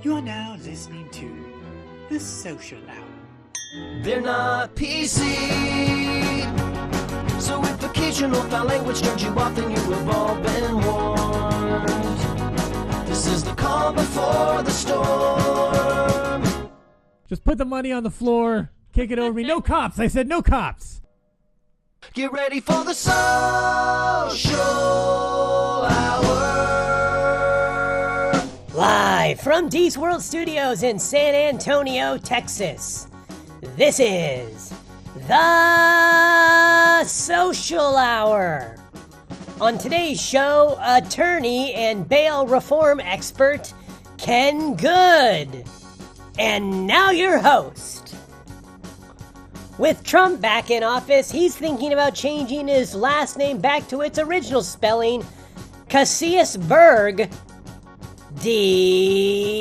You are now listening to The Social Hour. They're not PC, so if occasional foul language turns you off, then you have all been warned. This is the calm before the storm. Just put the money on the floor, kick it over me. No cops. I said no cops. Get ready for the Social Hour. Live from Deece World Studios in San Antonio, Texas. This is The Social Hour. On today's show, attorney and bail reform expert Ken Good. And now your host. With Trump back in office, he's thinking about changing his last name back to its original spelling, Casillas, Deece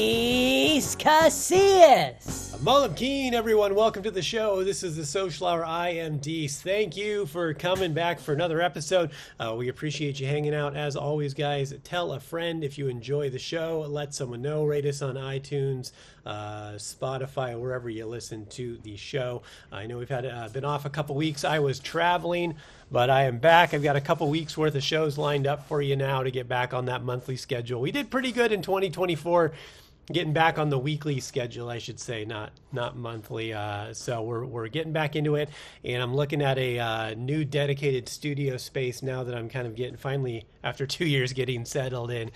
Casillas. Mullen Keen, everyone. Welcome to the show. This is the Social Hour. I am Deece. Thank you for coming back for another episode. We appreciate you hanging out. As always, guys, tell a friend if you enjoy the show. Let someone know. Rate us on iTunes, Spotify, wherever you listen to the show. I know we've had been off a couple weeks. I was traveling, but I am back. I've got a couple weeks worth of shows lined up for you now to get back on that monthly schedule. We did pretty good in 2024. Getting back on the weekly schedule, I should say, not monthly. So we're getting back into it, and I'm looking at a new dedicated studio space now that I'm kind of getting finally after 2 years getting settled in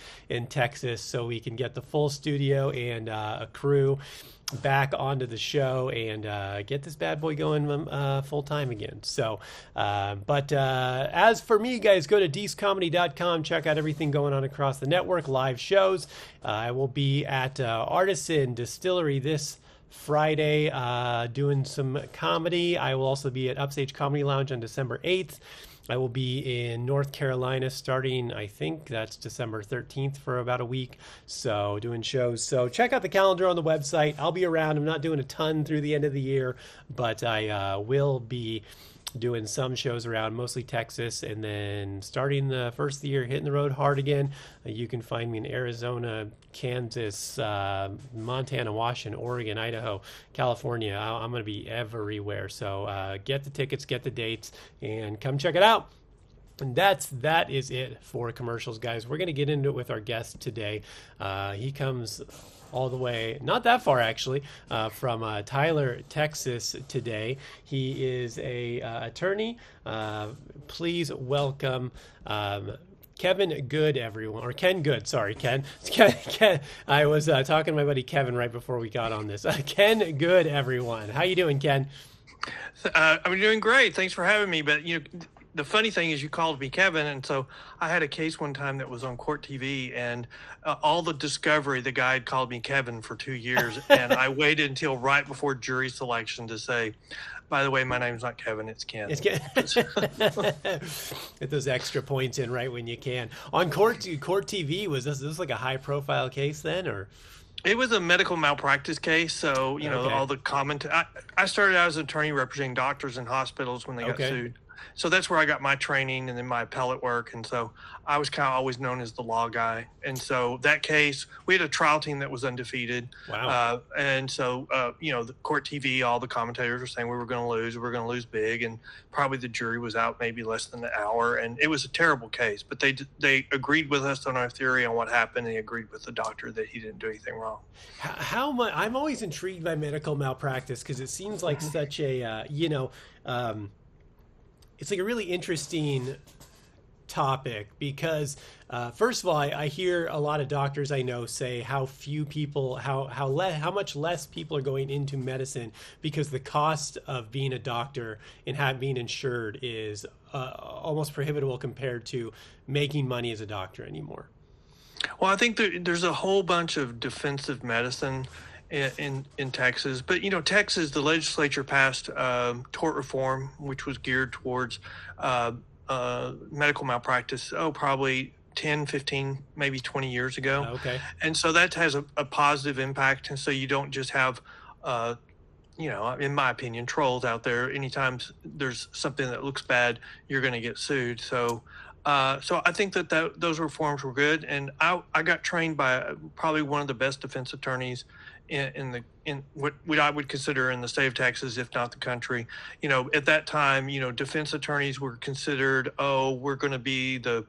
Texas, so we can get the full studio and a crew back onto the show and get this bad boy going full time again. So, but as for me, guys, go to deececomedy.com. Check out everything going on across the network, live shows. I will be at Artisan Distillery this Friday doing some comedy. I will also be at Upstage Comedy Lounge on December 8th. I will be in North Carolina starting, I think that's December 13th for about a week. So doing shows. So check out the calendar on the website. I'll be around. I'm not doing a ton through the end of the year, but I will be doing some shows around, mostly Texas, and then starting the first of the year, hitting the road hard again. You can find me in Arizona, Kansas, Montana, Washington, Oregon, Idaho, California. I'm going to be everywhere. So get the tickets, get the dates, and come check it out. And that is it for commercials, guys. We're going to get into it with our guest today. He comes all the way, not that far actually, from Tyler, Texas today. He is a attorney. Please welcome Kevin Good, everyone. Or Ken Good, sorry, Ken. Ken. I was talking to my buddy Kevin right before we got on this. Ken Good, everyone. How you doing, Ken? I'm doing great. Thanks for having me. But the funny thing is you called me Kevin, and so I had a case one time that was on Court TV, and all the discovery, the guy had called me Kevin for 2 years, and I waited until right before jury selection to say, by the way, my name's not Kevin, it's Ken. It's Ken. Get those extra points in right when you can. On Court TV, was this like a high-profile case then, or? It was a medical malpractice case, so, Okay. all the I started out as an attorney representing doctors in hospitals when they got sued. So that's where I got my training and then my appellate work. And so I was kind of always known as the law guy. And so that case, we had a trial team that was undefeated. Wow. And so, the Court TV, all the commentators were saying we were going to lose big. And probably the jury was out maybe less than an hour. And it was a terrible case. But they agreed with us on our theory on what happened. They agreed with the doctor that he didn't do anything wrong. How much? I'm always intrigued by medical malpractice because it seems like such a, it's like a really interesting topic because, first of all, I hear a lot of doctors I know say how few people, how much less people are going into medicine because the cost of being a doctor and being insured is almost prohibitable compared to making money as a doctor anymore. Well, I think there's a whole bunch of defensive medicine in Texas. But, Texas, the legislature passed tort reform, which was geared towards medical malpractice, probably 10, 15, maybe 20 years ago. Okay. And so that has a positive impact. And so you don't just have, in my opinion, trolls out there. Anytime there's something that looks bad, you're going to get sued. So So I think that those reforms were good, and I got trained by probably one of the best defense attorneys in what I would consider in the state of Texas, if not the country. At that time, defense attorneys were considered, we're going to be the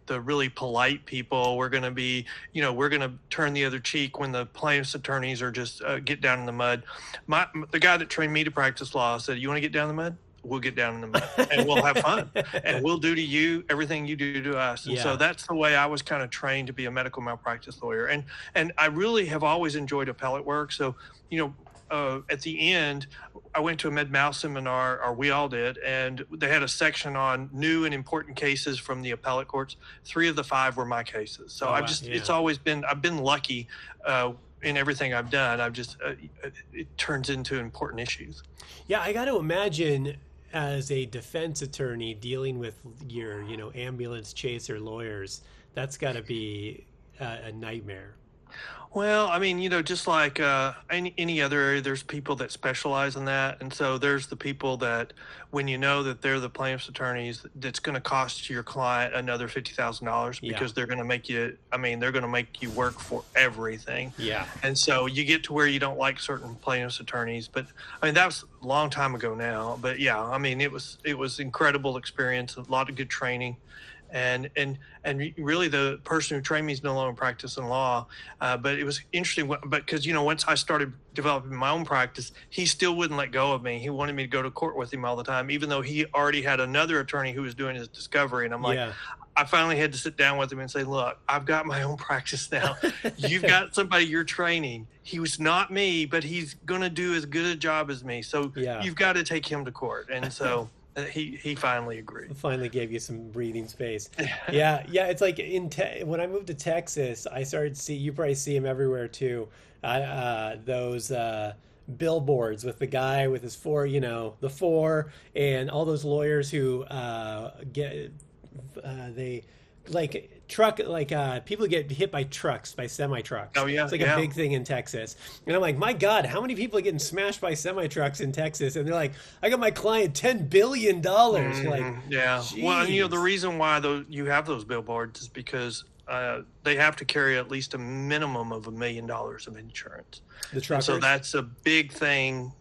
really polite people. We're going to be, we're going to turn the other cheek when the plaintiff's attorneys are just get down in the mud. The guy that trained me to practice law said, "You want to get down in the mud? We'll get down in the mud and we'll have fun and we'll do to you everything you do to us." And so that's the way I was kind of trained to be a medical malpractice lawyer. And I really have always enjoyed appellate work. So, at the end, I went to a med-mal seminar, or we all did, and they had a section on new and important cases from the appellate courts. 3 of the 5 were my cases. So it's always been, I've been lucky in everything I've done. It turns into important issues. Yeah, I got to imagine, as a defense attorney dealing with your, ambulance chaser lawyers, that's got to be a nightmare. Well, I mean, just like any other area, there's people that specialize in that. And so there's the people that, when you know that they're the plaintiff's attorneys, that's going to cost your client another $50,000 because they're going to make you, they're going to make you work for everything. Yeah. And so you get to where you don't like certain plaintiff's attorneys. But that was a long time ago now. But yeah, it was incredible experience, a lot of good training. And really, the person who trained me is no longer practicing law. But it was interesting, because once I started developing my own practice, he still wouldn't let go of me. He wanted me to go to court with him all the time, even though he already had another attorney who was doing his discovery. And I'm like, I finally had to sit down with him and say, "Look, I've got my own practice now. You've got somebody you're training. He was not me, but he's going to do as good a job as me. So you've got to take him to court." And so he finally agreed. Finally gave you some breathing space. Yeah. It's like when I moved to Texas, I started to see, you probably see him everywhere too. Those billboards with the guy with his 4, the 4, and all those lawyers who people get hit by trucks, by semi-trucks. Oh yeah. It's like a big thing in Texas. And I'm like, my God, how many people are getting smashed by semi-trucks in Texas? And they're like, I got my client $10 billion. Like, yeah. geez. Well, the reason why you have those billboards is because they have to carry at least a minimum of $1 million of insurance. The truckers. So that's a big thing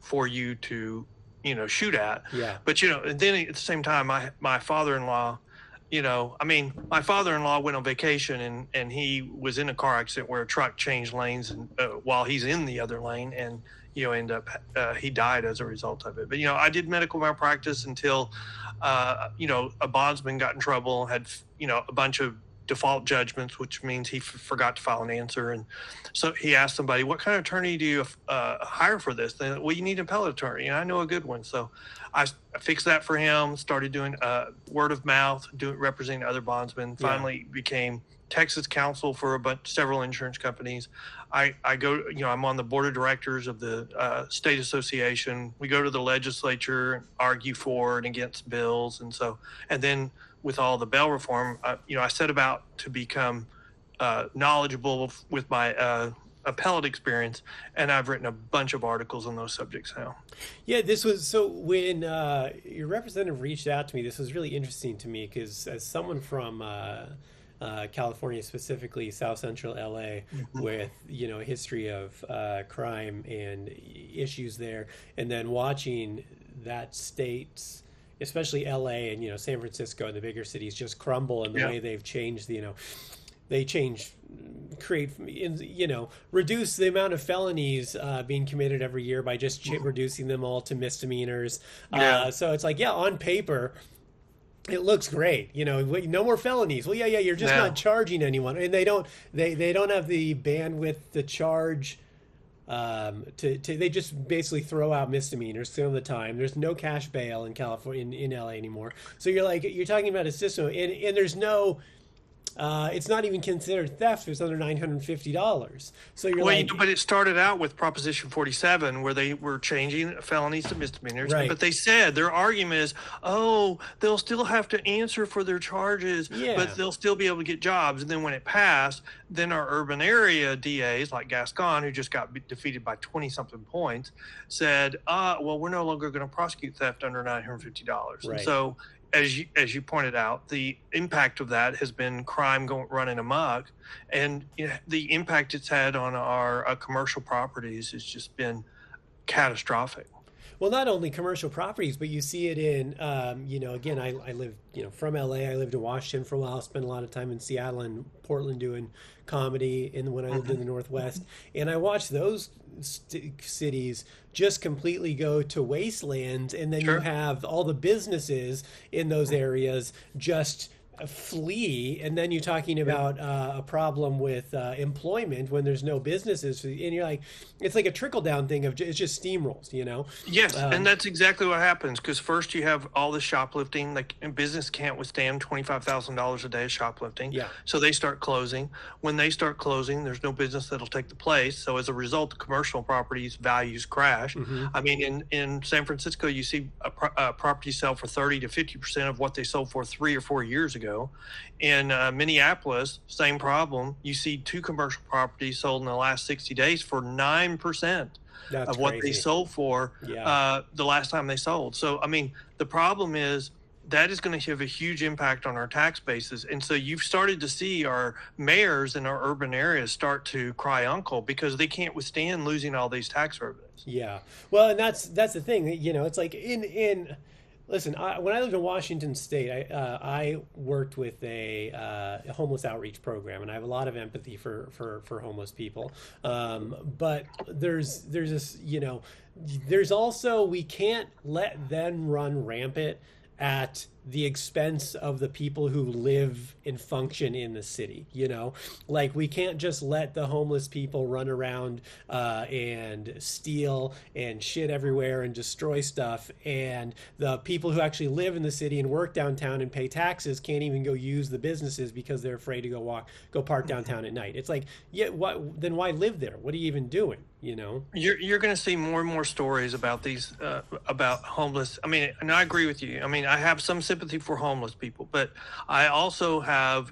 for you to, shoot at. Yeah. But, and then at the same time, my father-in-law, my father-in-law went on vacation and he was in a car accident where a truck changed lanes and while he's in the other lane, and he died as a result of it. But I did medical malpractice until a bondsman got in trouble, had a bunch of default judgments, which means he forgot to file an answer. And so he asked somebody, "What kind of attorney do you hire for this?" They, "Well, you need an appellate attorney, and I know a good one." So I fixed that for him, started doing word of mouth, representing other bondsmen, finally became Texas counsel for several insurance companies. I go, I'm on the board of directors of the state association. We go to the legislature, argue for and against bills. And then with all the bail reform, I set about to become knowledgeable with my appellate experience, and I've written a bunch of articles on those subjects now. Yeah, this was, so when your representative reached out to me, this was really interesting to me, because as someone from California, specifically South Central LA, with a history of crime and issues there, and then watching that state's, especially LA and San Francisco and the bigger cities, just crumble in the way they've changed. They reduce the amount of felonies being committed every year by just reducing them all to misdemeanors. So it's like, on paper, it looks great. No more felonies. Well, you're just not charging anyone, and they don't have the bandwidth to charge. They just basically throw out misdemeanors some of the time. There's no cash bail in California, in LA anymore. So you're talking about a system, and there's no. It's not even considered theft. It's under $950. So but it started out with Proposition 47, where they were changing felonies to misdemeanors. Right. But they said their argument is, they'll still have to answer for their charges, but they'll still be able to get jobs. And then when it passed, then our urban area DAs like Gascon, who just got defeated by 20-something points, said, we're no longer going to prosecute theft under $950. Right. And so as you pointed out, the impact of that has been crime running amok, and the impact it's had on our commercial properties has just been catastrophic. Well, not only commercial properties, but you see it in, again, I live, from LA. I lived in Washington for a while. Spent a lot of time in Seattle and Portland doing comedy when I lived in the Northwest. And I watched those cities just completely go to wastelands. And then you have all the businesses in those areas just flee, and then you're talking about a problem with employment when there's no businesses, and you're like, it's like a trickle down thing of it's just steamrolls, Yes, and that's exactly what happens, because first you have all the shoplifting. Like, business can't withstand $25,000 a day of shoplifting, so they start closing. When they start closing, there's no business that'll take the place, so as a result, the commercial properties values crash. I mean, in San Francisco, you see a property sell for 30 to 50% of what they sold for 3 or 4 years ago. In Minneapolis, same problem. You see 2 commercial properties sold in the last 60 days for 9% of what they sold for the last time they sold. So, I mean, the problem is that is going to have a huge impact on our tax bases. And so you've started to see our mayors in our urban areas start to cry uncle because they can't withstand losing all these tax revenues. Yeah. Well, and that's the thing, it's like listen, when I lived in Washington State, I worked with a homeless outreach program, and I have a lot of empathy for homeless people. But there's this, there's also, we can't let them run rampant at the expense of the people who live and function in the city. Like, we can't just let the homeless people run around and steal and shit everywhere and destroy stuff, and the people who actually live in the city and work downtown and pay taxes can't even go use the businesses because they're afraid to go park downtown at night. It's like, then why live there? What are you even doing? You're going to see more and more stories about these about homeless. I mean, and I agree with you. I mean, I have some sympathy for homeless people, but I also have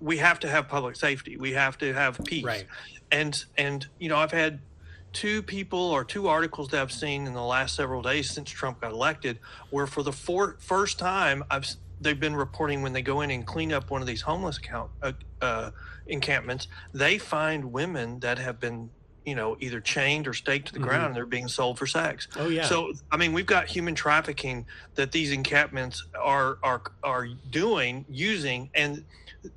we have to have public safety. We have to have peace. Right. And I've had 2 articles that I've seen in the last several days since Trump got elected, where for the first time they've been reporting when they go in and clean up one of these homeless encampments, they find women that have been either chained or staked to the ground, and they're being sold for sex. Oh yeah. So, I mean, we've got human trafficking that these encampments are using, and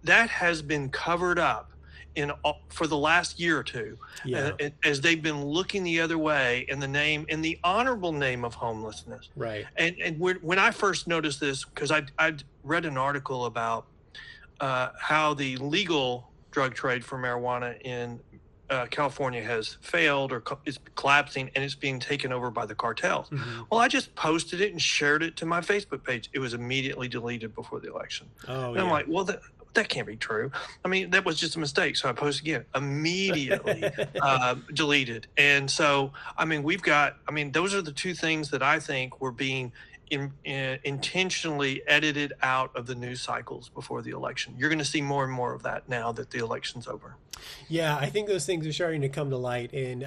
that has been covered up for the last year or 2, as they've been looking the other way in the honorable name of homelessness. Right. And when I first noticed this, because I'd read an article about how the legal drug trade for marijuana in California has failed or is collapsing, and it's being taken over by the cartels. Well, I just posted it and shared it to my Facebook page. It was immediately deleted before the election. And I'm like, well, that can't be true. I mean, that was just a mistake. So I posted again, immediately deleted. And so, I mean, those are the 2 things that I think were being intentionally edited out of the news cycles before the election. You're going to see more and more of that now that the election's over. Yeah, I think those things are starting to come to light, and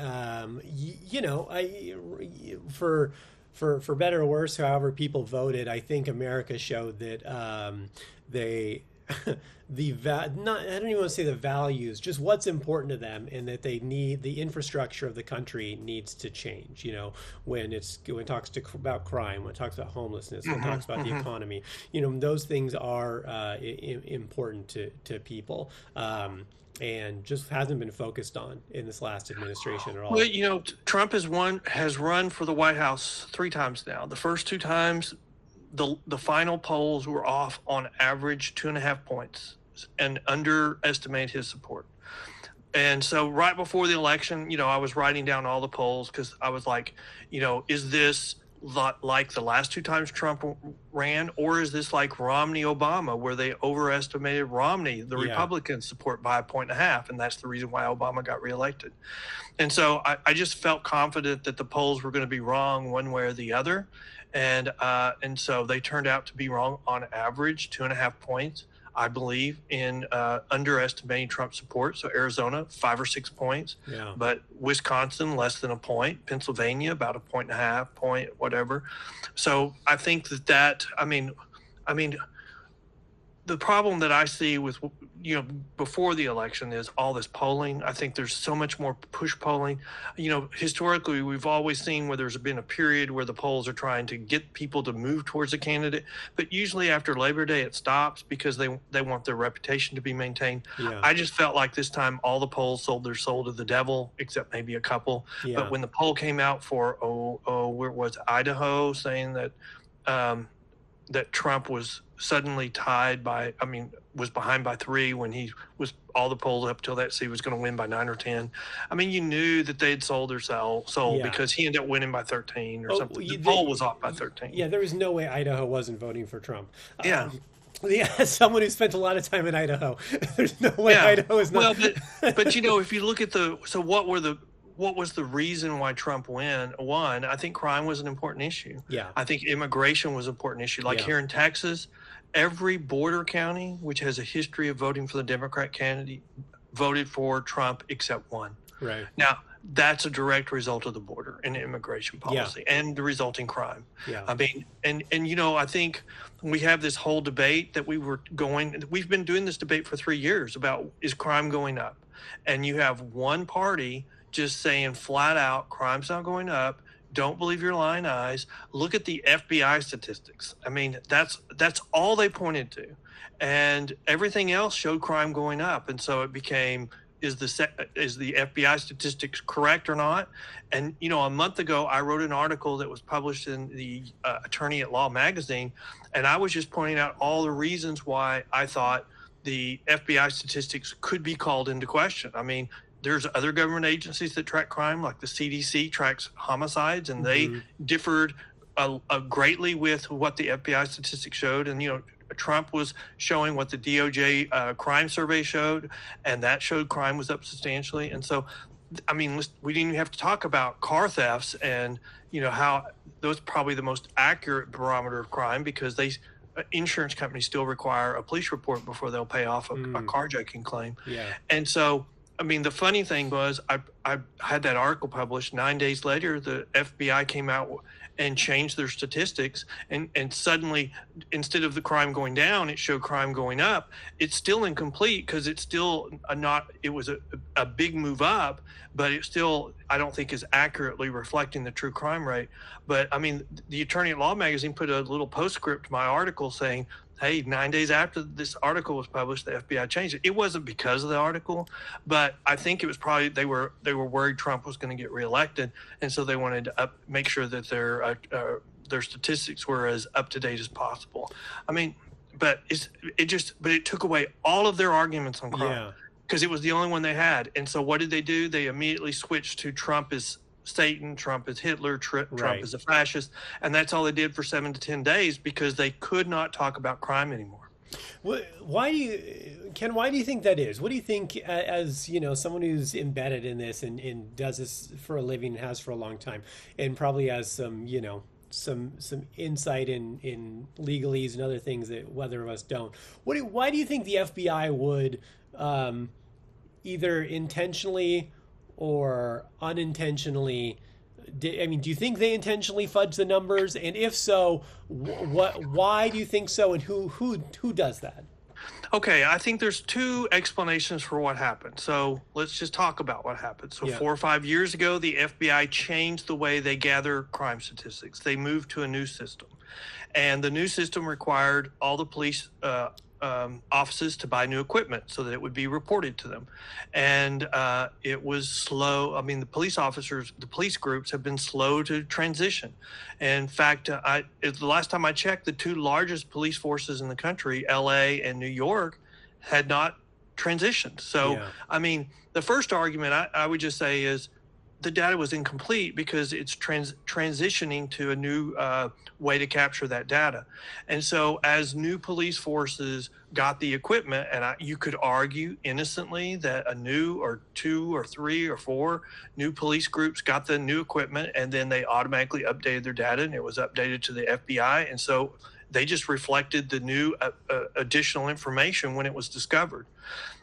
for better or worse, however people voted, I think America showed that they I don't even want to say the values, just what's important to them, and that they need the infrastructure of the country needs to change. When it talks about crime, when it talks about homelessness, when it talks about the economy, those things are important to people. And just hasn't been focused on in this last administration at all. Well, Trump has run for the White House 3 times now. The first 2 times, the final polls were off on average 2.5 points and underestimate his support. And so right before the election, I was writing down all the polls because I was like, is this like the last 2 times Trump ran, or is this like Romney-Obama, where they overestimated Romney, the Republican support, by 1.5 points, and that's the reason why Obama got reelected. And so I just felt confident that the polls were going to be wrong one way or the other, and so they turned out to be wrong on average 2.5 points. I believe, in underestimating Trump's support. So Arizona, 5 or 6 points, but Wisconsin, less than a point, Pennsylvania, about a point and a half, point, whatever. So I think I mean, the problem that I see with, before the election is all this polling. I think there's so much more push polling. Historically, we've always seen where there's been a period where the polls are trying to get people to move towards a candidate, but usually after Labor Day, it stops because they want their reputation to be maintained. Yeah. I just felt like this time all the polls sold their soul to the devil, except maybe a couple. Yeah. But when the poll came out for, where was Idaho, saying that that Trump was suddenly was behind by 3 when he was all the polls up till that he was going to win by 9 or 10. You knew that they'd sold their soul because he ended up winning by 13 or something. The poll was off by 13. Yeah, there was no way Idaho wasn't voting for Trump. Yeah. As someone who spent a lot of time in Idaho, there's no way Idaho is not. Well, but if you look at what was the reason why Trump won? I think crime was an important issue. Yeah. I think immigration was an important issue. Like here in Texas, every border county, which has a history of voting for the Democrat candidate, voted for Trump except one. Right. Now, that's a direct result of the border and immigration policy and the resulting crime. Yeah. I think we have this whole debate that we've been doing this debate for 3 years about, is crime going up? And you have one party just saying flat out, crime's not going up. Don't believe your lying eyes. Look at the FBI statistics. That's all they pointed to, and everything else showed crime going up. And so it became, is the FBI statistics correct or not? And a month ago, I wrote an article that was published in the Attorney at Law magazine, and I was just pointing out all the reasons why I thought the FBI statistics could be called into question. There's other government agencies that track crime, like the CDC tracks homicides, and they differed greatly with what the FBI statistics showed. And, Trump was showing what the DOJ crime survey showed, and that showed crime was up substantially. And so, we didn't even have to talk about car thefts and, how those probably the most accurate barometer of crime, because insurance companies still require a police report before they'll pay off a carjacking claim. Yeah. And so, the funny thing was I had that article published. 9 days later, the FBI came out and changed their statistics. And suddenly, instead of the crime going down, it showed crime going up. It's still incomplete because it's still it was a big move up, but it still, I don't think, is accurately reflecting the true crime rate. But the Attorney at Law magazine put a little postscript to my article saying, hey, 9 days after this article was published, the FBI changed it. It wasn't because of the article, but I think it was probably they were worried Trump was going to get reelected, and so they wanted to make sure that their statistics were as up to date as possible. But it took away all of their arguments on crime because it was the only one they had. And so what did they do? They immediately switched to Trump is Satan, Trump is Hitler, Trump is a fascist, and that's all they did for 7 to 10 days because they could not talk about crime anymore. Why do you think that is? What do you think, as someone who's embedded in this and does this for a living and has for a long time, and probably has some insight in legalese and other things that whether of us don't. Why do you think the FBI would either intentionally or unintentionally? Do you think they intentionally fudge the numbers? And if so, why do you think so? And who does that? Okay, I think there's 2 explanations for what happened. So let's just talk about what happened. So 4 or 5 years ago, the FBI changed the way they gather crime statistics. They moved to a new system. And the new system required all the police offices to buy new equipment so that it would be reported to them. And it was slow. The police groups have been slow to transition. In fact, the last time I checked, the 2 largest police forces in the country, LA and New York, had not transitioned. So, the first argument I would just say is the data was incomplete because it's transitioning to a new way to capture that data. And so as new police forces got the equipment, and you could argue innocently that a new or 2 or 3 or 4 new police groups got the new equipment, and then they automatically updated their data, and it was updated to the FBI. And so They just reflected the new additional information when it was discovered.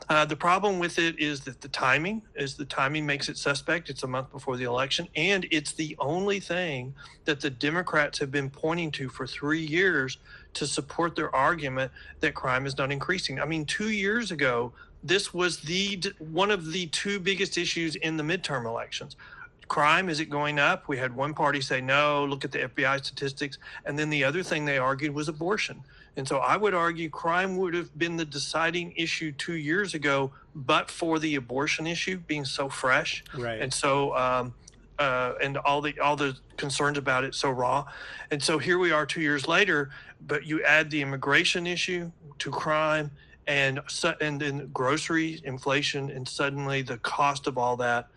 The problem with it is that the timing makes it suspect. It's a month before the election, and it's the only thing that the Democrats have been pointing to for 3 years to support their argument that crime is not increasing. I mean, 2 years ago, this was one of the two biggest issues in the midterm elections. Crime, is it going up? We had one party say, no, look at the FBI statistics. And then the other thing they argued was abortion. And so I would argue crime would have been the deciding issue 2 years ago, but for the abortion issue being so fresh. Right. And so, and all the concerns about it so raw. And so here we are 2 years later, but you add the immigration issue to crime and then grocery inflation, and suddenly the cost of all that,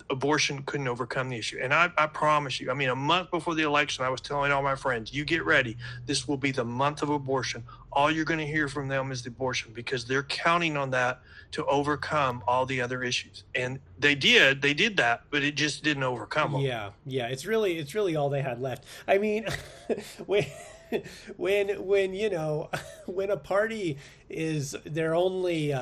abortion couldn't overcome the issue. And I promise you, I mean, a month before the election, I was telling all my friends, you get ready. This will be the month of abortion. All you're going to hear from them is the abortion, because they're counting on that to overcome all the other issues. And they did that, but it just didn't overcome them. Yeah. It's really all they had left. I mean, when a party is their only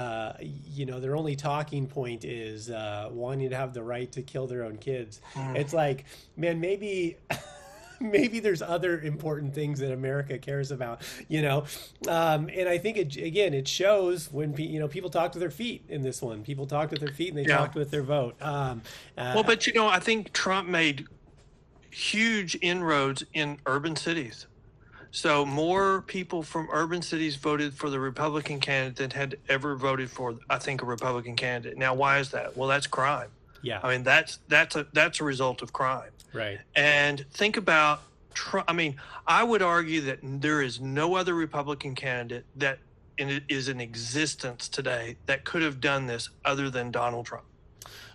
talking point is wanting to have the right to kill their own kids, it's like, man, maybe there's other important things that America cares about, and I think it shows when people talked with their feet in this one. People talked with their feet and they talked with their vote. But I think Trump made huge inroads in urban cities. So more people from urban cities voted for the Republican candidate than had ever voted for, I think, a Republican candidate. Now, why is that? Well, that's crime. Yeah. I mean, that's a result of crime. Right. And think about Trump. I mean, I would argue that there is no other Republican candidate that is in existence today that could have done this other than Donald Trump,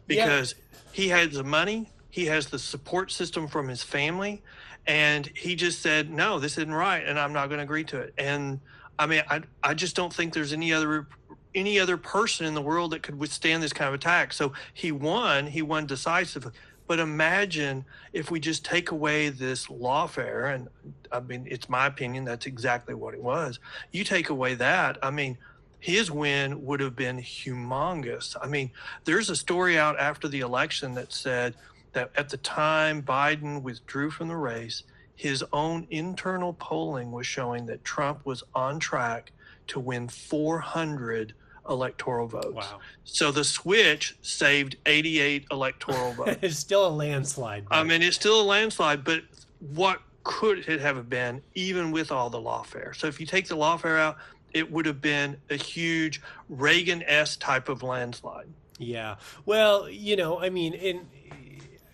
because he has the money, he has the support system from his family. And he just said, no, this isn't right, and I'm not going to agree to it. And I mean, I just don't think there's any other person in the world that could withstand this kind of attack. So he won decisively. But imagine if we just take away this lawfare, and I mean, it's my opinion, that's exactly what it was. You take away that, I mean, his win would have been humongous. I mean, there's a story out after the election that said that at the time Biden withdrew from the race, his own internal polling was showing that Trump was on track to win 400 electoral votes. Wow. So the switch saved 88 electoral votes. It's still a landslide. I mean, it's still a landslide, but what could it have been even with all the lawfare? So if you take the lawfare out, it would have been a huge Reagan-esque type of landslide. Yeah. Well, I mean,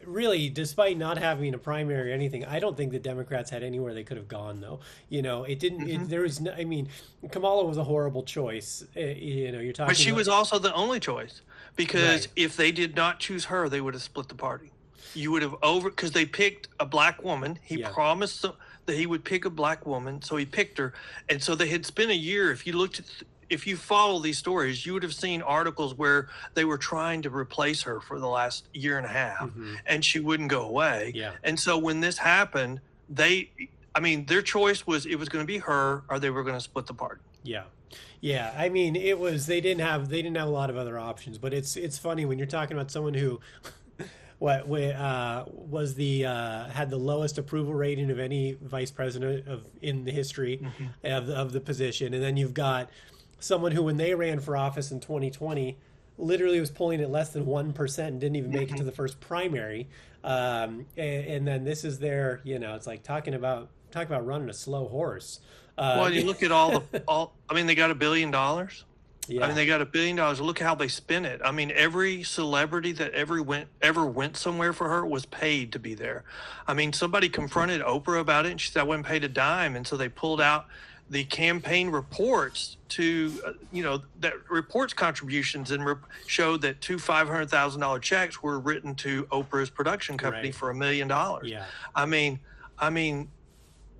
really, despite not having a primary or anything, I don't think the Democrats had anywhere they could have gone, though. It didn't. There was no. I mean, Kamala was a horrible choice. You're talking. But she was also the only choice, because Right. if they did not choose her, they would have split the party. You would have because they picked a black woman. He promised that he would pick a black woman, so he picked her, and so they had spent a year. If you follow these stories, you would have seen articles where they were trying to replace her for the last year and a half, and she wouldn't go away. Yeah. And so when this happened, their choice was it was going to be her, or they were going to split the party. Yeah. I mean, it was they didn't have a lot of other options. But it's funny when you're talking about someone who had the lowest approval rating of any vice president in the history of the position, and then you've got someone who, when they ran for office in 2020, literally was polling at less than 1% and didn't even make it to the first primary. And then this is their, it's like talking about running a slow horse. Well, you look at they got $1 billion. Yeah. I mean, they got $1 billion. Look how they spent it. I mean, every celebrity that ever went somewhere for her was paid to be there. I mean, somebody confronted Oprah about it, and she said, I wasn't paid a dime. And so they pulled out the campaign reports to, that reports contributions and showed that two $500,000 checks were written to Oprah's production company for $1 million. Yeah. I mean,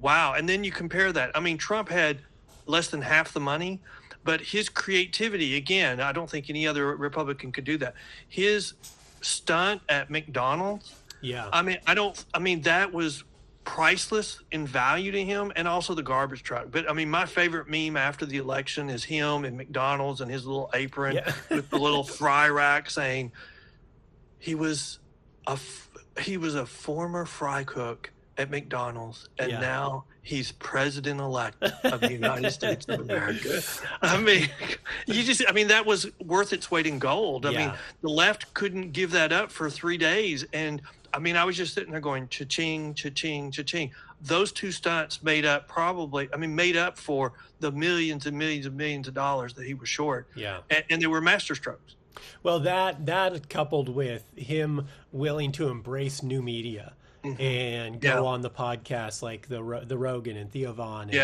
wow. And then you compare that. I mean, Trump had less than half the money, but his creativity, again, I don't think any other Republican could do that. His stunt at McDonald's. Yeah. That was priceless in value to him, and also the garbage truck. But I mean, my favorite meme after the election is him in McDonald's and his little apron with the little fry rack saying he was a former fry cook at McDonald's, and now he's president-elect of the United States of America. I mean, that was worth its weight in gold. I mean, the left couldn't give that up for 3 days. And I mean, I was just sitting there going, cha-ching, cha-ching, cha-ching. Those two stunts made up for the millions and millions and millions of dollars that he was short. Yeah. And they were masterstrokes. Well, that coupled with him willing to embrace new media and go on the podcast like the Rogan and Theo Vaughn and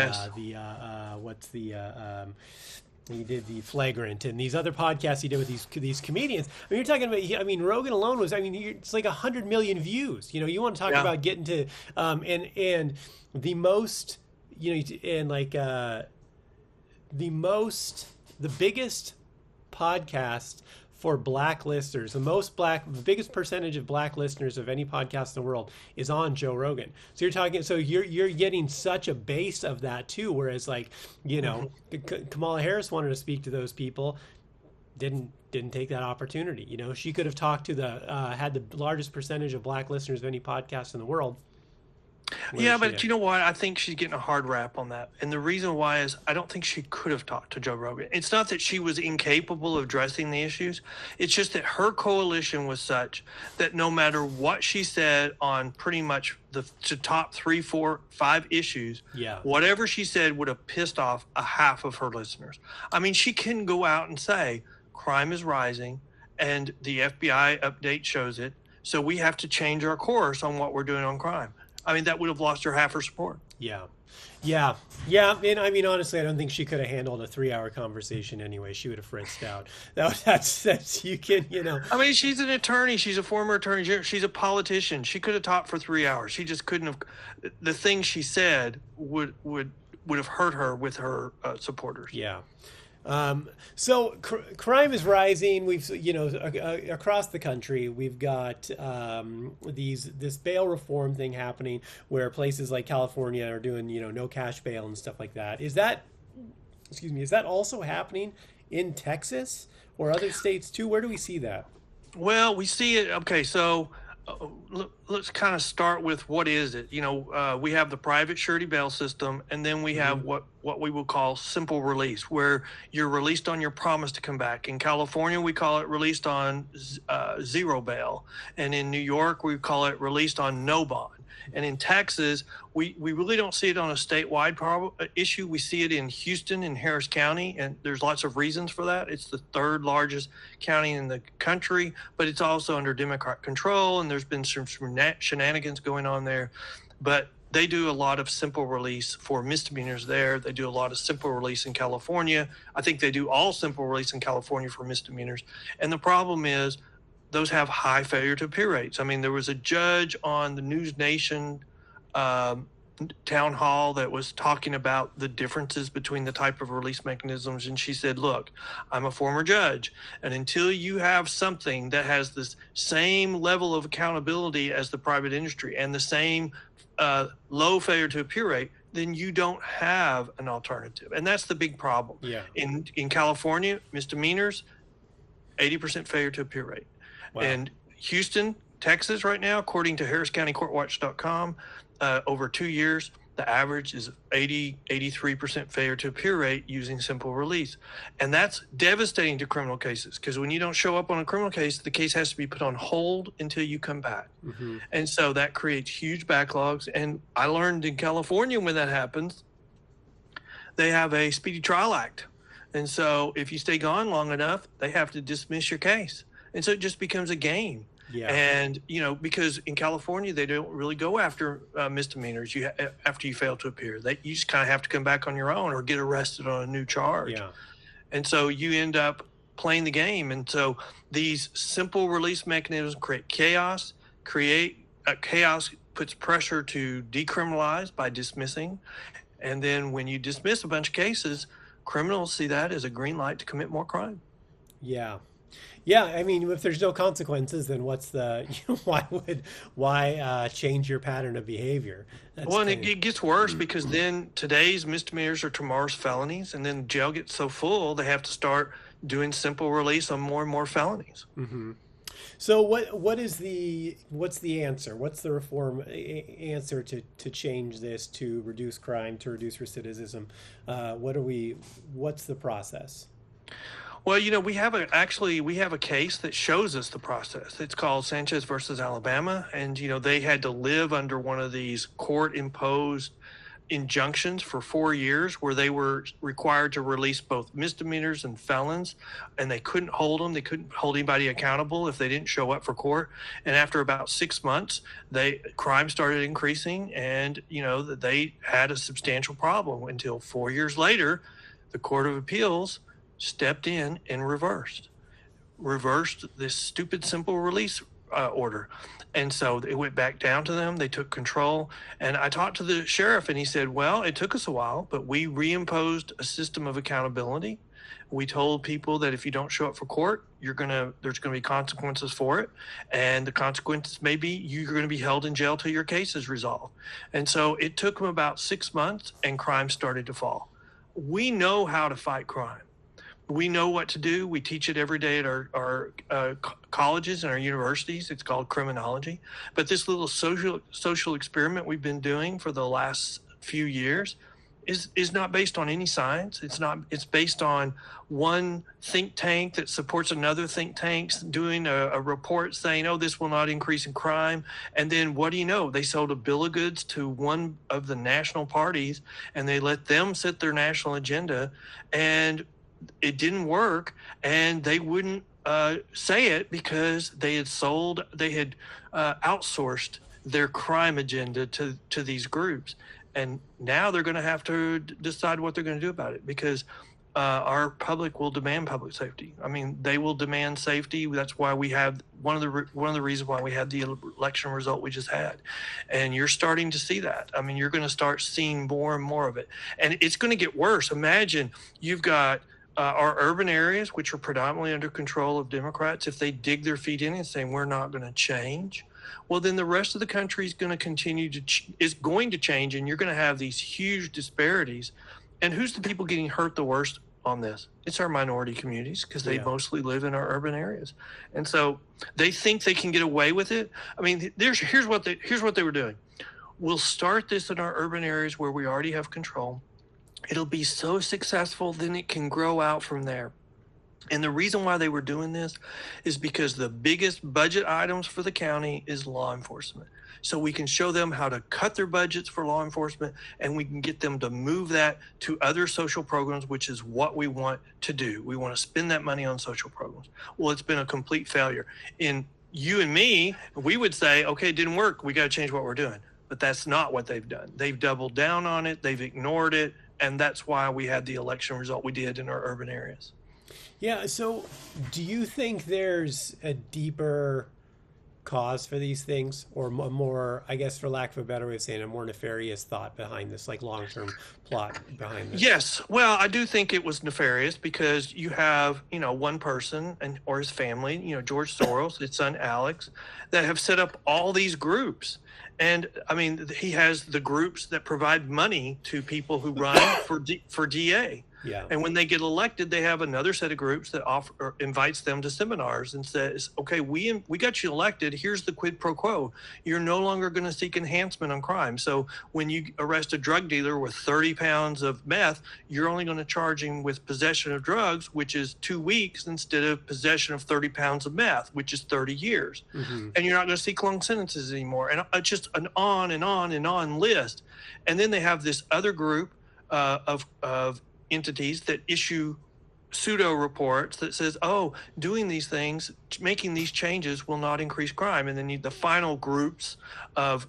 he did the Flagrant and these other podcasts he did with these comedians. I mean, you're talking about. Rogan alone was. It's like 100 million views. You want to talk about getting to and the most. The biggest podcast for black listeners, the biggest percentage of black listeners of any podcast in the world is on Joe Rogan. So you're getting such a base of that too. Whereas Kamala Harris wanted to speak to those people, didn't take that opportunity. She could have talked to had the largest percentage of black listeners of any podcast in the world. Yeah, but you know what? I think she's getting a hard rap on that. And the reason why is I don't think she could have talked to Joe Rogan. It's not that she was incapable of addressing the issues. It's just that her coalition was such that no matter what she said on pretty much the top 3, 4, 5 issues, whatever she said would have pissed off a half of her listeners. I mean, she can go out and say crime is rising and the FBI update shows it. So we have to change our course on what we're doing on crime. I mean, that would have lost her half her support. Yeah. And I mean, honestly, I don't think she could have handled a 3-hour conversation anyway. She would have fritzed out. That's you can. I mean, she's an attorney. She's a former attorney general. She's a politician. She could have talked for 3 hours. She just couldn't have. The things she said would have hurt her with her supporters. Yeah. So crime is rising. We've, across the country, we've got this bail reform thing happening where places like California are doing, no cash bail and stuff like that. Is that also happening in Texas or other states too? Where do we see that? Well, we see it. Okay, so let's kind of start with what is it? We have the private surety bail system, and then we have what we would call simple release, where you're released on your promise to come back. In California, we call it released on zero bail, and in New York, we call it released on no bond. And in Texas, we really don't see it on a statewide issue. We see it in Houston and Harris County, and there's lots of reasons for that. It's the 3rd largest county in the country, but it's also under Democrat control, and there's been some shenanigans going on there. But they do a lot of simple release for misdemeanors there. They do a lot of simple release in California. I think they do all simple release in California for misdemeanors. And the problem is those have high failure to appear rates. I mean, there was a judge on the News Nation town hall that was talking about the differences between the type of release mechanisms. And she said, look, I'm a former judge. And until you have something that has this same level of accountability as the private industry and the same low failure to appear rate, then you don't have an alternative. And that's the big problem. Yeah. In California, misdemeanors, 80% failure to appear rate. Wow. And Houston, Texas right now, according to HarrisCountyCourtWatch.com, over 2 years, the average is 83% failure to appear rate using simple release. And that's devastating to criminal cases because when you don't show up on a criminal case, the case has to be put on hold until you come back. Mm-hmm. And so that creates huge backlogs. And I learned in California when that happens, they have a Speedy Trial Act. And so if you stay gone long enough, they have to dismiss your case. And so it just becomes a game. Yeah. And, because in California, they don't really go after misdemeanors after you fail to appear. You just kind of have to come back on your own or get arrested on a new charge. Yeah. And so you end up playing the game. And so these simple release mechanisms create chaos. Chaos puts pressure to decriminalize by dismissing. And then when you dismiss a bunch of cases, criminals see that as a green light to commit more crime. Yeah. Yeah, I mean, if there's no consequences, then what's the why change your pattern of behavior? That's Well, and kind it gets worse because then today's misdemeanors are tomorrow's felonies, and then jail gets so full they have to start doing simple release on more and more felonies. So what's the answer? What's the reform answer to change this, to reduce crime, to reduce recidivism? What's the process? Well, we have a case that shows us the process. It's called Sanchez versus Alabama, and they had to live under one of these court-imposed injunctions for 4 years where they were required to release both misdemeanors and felons, and they couldn't hold them. They couldn't hold anybody accountable if they didn't show up for court. And after about 6 months, crime started increasing, and they had a substantial problem until 4 years later, the Court of Appeals stepped in and reversed this stupid simple release order. And so it went back down to them. They took control. And I talked to the sheriff, and he said, well, it took us a while, but we reimposed a system of accountability. We told people that if you don't show up for court, there's going to be consequences for it. And the consequences may be you're going to be held in jail till your case is resolved. And so it took them about 6 months, and crime started to fall. We know how to fight crime. We know what to do. We teach it every day at our colleges and our universities. It's called criminology. But this little social experiment we've been doing for the last few years is not based on any science. It's based on one think tank that supports another think tank doing a report saying, oh, this will not increase in crime. And then what do you know? They sold a bill of goods to one of the national parties, and they let them set their national agenda, and it didn't work, and they wouldn't say it because they had outsourced their crime agenda to these groups. And now they're going to have to decide what they're going to do about it, because our public will demand public safety. I mean, they will demand safety. That's why we have one of the reasons why we had the election result we just had. And you're starting to see that. I mean, you're going to start seeing more and more of it, and it's going to get worse. Imagine you've got our urban areas, which are predominantly under control of Democrats. If they dig their feet in and say we're not going to change, well, then the rest of the country is going to continue is going to change, and you're going to have these huge disparities. And who's the people getting hurt the worst on this? It's our minority communities, because they mostly live in our urban areas, and so they think they can get away with it. I mean, here's what they were doing. We'll start this in our urban areas where we already have control. It'll be so successful, then it can grow out from there. And the reason why they were doing this is because the biggest budget items for the county is law enforcement. So we can show them how to cut their budgets for law enforcement, and we can get them to move that to other social programs, which is what we want to do. We want to spend that money on social programs. Well, it's been a complete failure. In you and me, we would say, okay, it didn't work. We got to change what we're doing. But that's not what they've done. They've doubled down on it. They've ignored it. And that's why we had the election result we did in our urban areas. Yeah. So do you think there's a deeper cause for these things, or a more, I guess, for lack of a better way of saying, a more nefarious thought behind this, like long-term plot behind this? Yes. Well, I do think it was nefarious, because you have, one person or his family, George Soros, his son Alex, that have set up all these groups. And I mean, he has the groups that provide money to people who run for DA. Yeah. And when they get elected, they have another set of groups that invites them to seminars and says, okay, we got you elected. Here's the quid pro quo. You're no longer going to seek enhancement on crime. So when you arrest a drug dealer with 30 pounds of meth, you're only going to charge him with possession of drugs, which is 2 weeks, instead of possession of 30 pounds of meth, which is 30 years. Mm-hmm. And you're not going to seek long sentences anymore. And just an on and on and on list. And then they have this other group of entities that issue pseudo reports that says, oh, doing these things, making these changes will not increase crime. And then the final groups of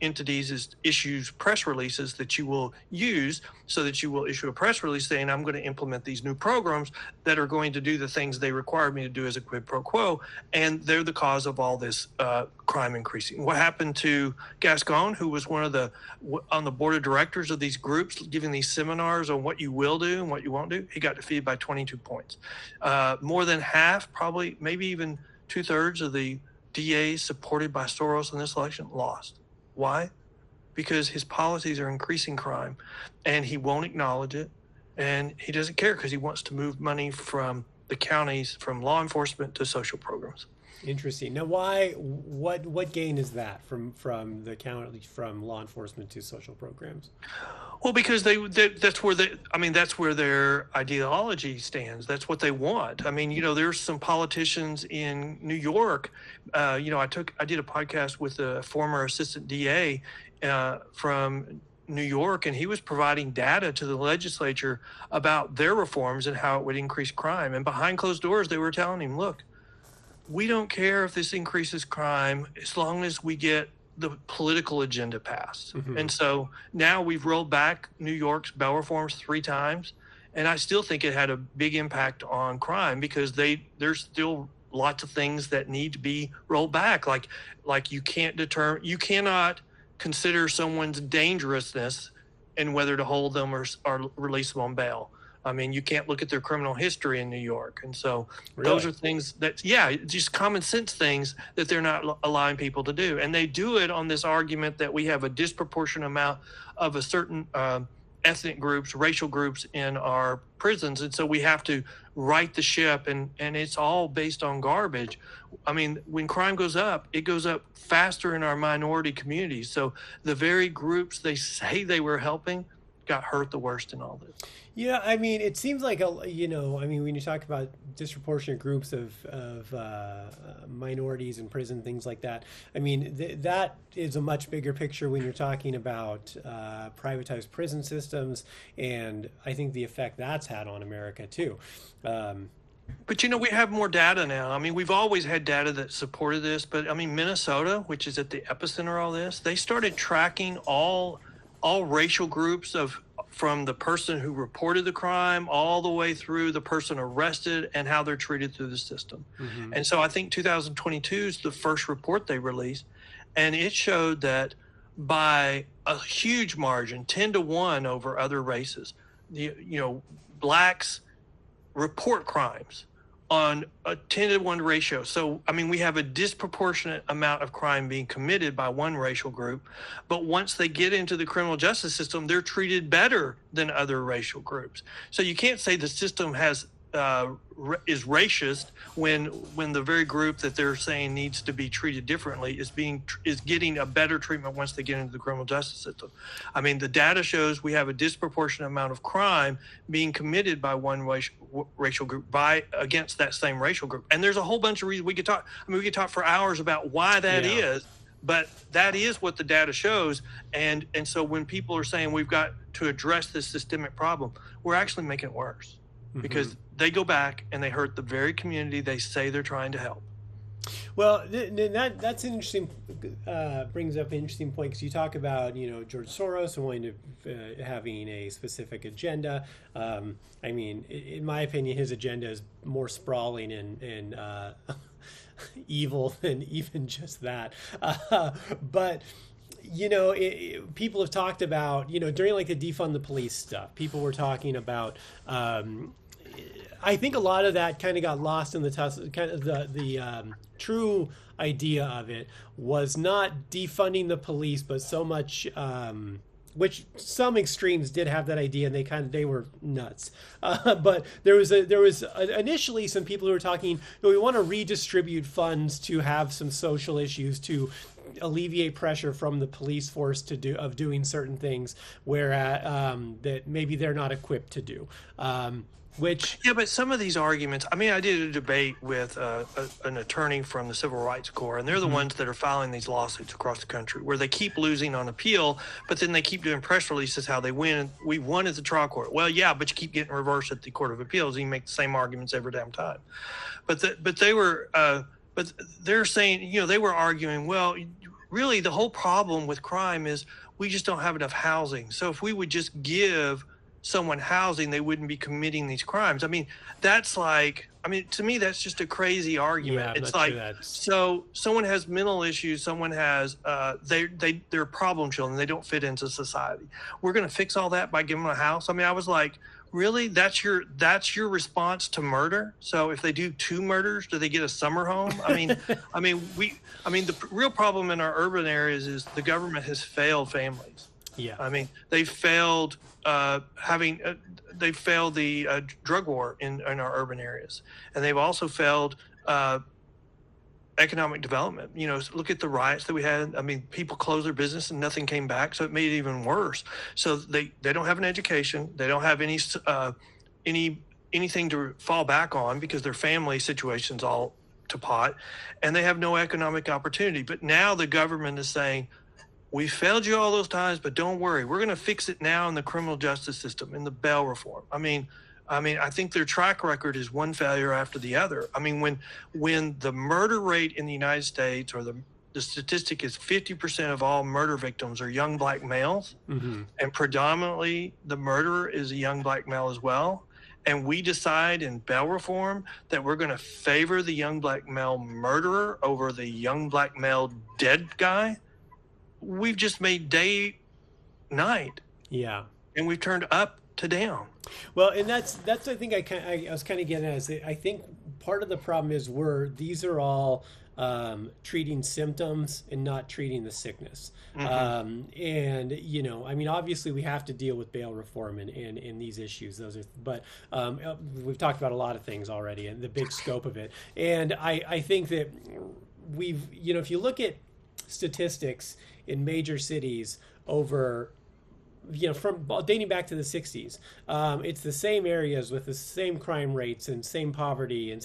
entities issues press releases that you will use, so that you will issue a press release saying, I'm going to implement these new programs that are going to do the things they required me to do as a quid pro quo, and they're the cause of all this crime increasing. What happened to Gascon, who was on the board of directors of these groups, giving these seminars on what you will do and what you won't do? He got defeated by 22 points. More than half, probably maybe even 2/3 of the DAs supported by Soros in this election lost. Why? Because his policies are increasing crime, and he won't acknowledge it, and he doesn't care because he wants to move money from the counties, from law enforcement to social programs. Interesting. Now, why? What gain is that from the county, from law enforcement to social programs? Well, because that's where their ideology stands. That's what they want. I mean, there's some politicians in New York. I did a podcast with a former assistant DA from New York, and he was providing data to the legislature about their reforms and how it would increase crime. And behind closed doors, they were telling him, look, we don't care if this increases crime as long as we get the political agenda passed. Mm-hmm. And so now we've rolled back New York's bail reforms 3 times, and I still think it had a big impact on crime because there's still lots of things that need to be rolled back. Like you cannot consider someone's dangerousness and whether to hold them or release them on bail. I mean, you can't look at their criminal history in New York. And so Those are things that, just common sense things that they're not allowing people to do. And they do it on this argument that we have a disproportionate amount of a certain ethnic groups, racial groups in our prisons. And so we have to right the ship, and it's all based on garbage. I mean, when crime goes up, it goes up faster in our minority communities. So the very groups they say they were helping got hurt the worst in all this. Yeah, I mean, it seems like, when you talk about disproportionate groups of minorities in prison, things like that, I mean, that is a much bigger picture when you're talking about privatized prison systems, and I think the effect that's had on America, too. But, we have more data now. I mean, we've always had data that supported this, but, I mean, Minnesota, which is at the epicenter of all this, they started tracking all racial groups from the person who reported the crime all the way through the person arrested and how they're treated through the system. Mm-hmm. And so I think 2022 is the first report they released, and it showed that by a huge margin, 10-1 over other races, blacks report crimes on a 10-1 ratio. So, I mean, we have a disproportionate amount of crime being committed by one racial group, but once they get into the criminal justice system, they're treated better than other racial groups. So you can't say the system is racist when the very group that they're saying needs to be treated differently is getting a better treatment once they get into the criminal justice system. I mean, the data shows we have a disproportionate amount of crime being committed by one racial group against that same racial group. And there's a whole bunch of reasons we could talk. I mean, we could talk for hours about why that is, but that is what the data shows. And so when people are saying we've got to address this systemic problem, we're actually making it worse. Mm-hmm. Because they go back and they hurt the very community they say they're trying to help. Well, that's an interesting, brings up an interesting point, because you talk about, George Soros and wanting to having a specific agenda. I mean, in my opinion, his agenda is more sprawling and evil than even just that. But people have talked about, during like the defund the police stuff, people were talking about, I think a lot of that kind of got lost in the true idea of it was not defunding the police, but so much, which some extremes did have that idea, and they were nuts. But there was initially some people who were talking, we want to redistribute funds to have some social issues to alleviate pressure from the police force of doing certain things where that maybe they're not equipped to do. But some of these arguments, I mean, I did a debate with an attorney from the Civil Rights Corps, and they're the mm-hmm. ones that are filing these lawsuits across the country where they keep losing on appeal, but then they keep doing press releases how they win. We won at the trial court. Well, yeah, but you keep getting reversed at the Court of Appeals, and you make the same arguments every damn time. But they're saying, they were arguing, well, really the whole problem with crime is we just don't have enough housing. So if we would just give someone housing, they wouldn't be committing these crimes. I mean, to me, that's just a crazy argument. Yeah, I'm it's not like, sure that's... so someone has mental issues, someone has, they're problem children, they don't fit into society. We're going to fix all that by giving them a house. I mean, I was like, really? That's your response to murder? So if they do 2 murders, do they get a summer home? The real problem in our urban areas is the government has failed families. Yeah. I mean, they failed the drug war in our urban areas, and they've also failed economic development. Look at the riots that we had. I mean, people closed their business and nothing came back, so it made it even worse. So they don't have an education. They don't have anything to fall back on because their family situation's all to pot, and they have no economic opportunity. But now the government is saying, we failed you all those times, but don't worry. We're going to fix it now in the criminal justice system, in the bail reform. I mean, I think their track record is one failure after the other. I mean, when the murder rate in the United States, or the statistic is 50% of all murder victims are young black males, Mm-hmm. and predominantly the murderer is a young black male as well, and we decide in bail reform that we're going to favor the young black male murderer over the young black male dead guy, we've just made day night. Yeah. And we've turned up to down. Well, and that's I think I was kind of getting at is I think part of the problem is these are all treating symptoms and not treating the sickness. Mm-hmm. And obviously we have to deal with bail reform and these issues. But we've talked about a lot of things already and the big scope of it. And I think that if you look at statistics in major cities over, from dating back to the 60s, it's the same areas with the same crime rates and same poverty and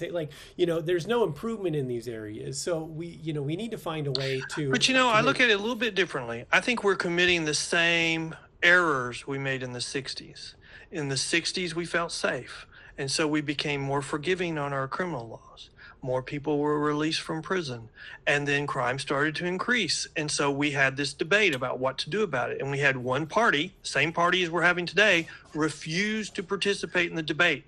there's no improvement in these areas. So we need to find a way to. But I look at it a little bit differently. I think we're committing the same errors we made in the 60s. In the 60s, we felt safe, and so we became more forgiving on our criminal laws. More people were released from prison, and then crime started to increase. And so we had this debate about what to do about it. And we had one party, same party as we're having today, refused to participate in the debate,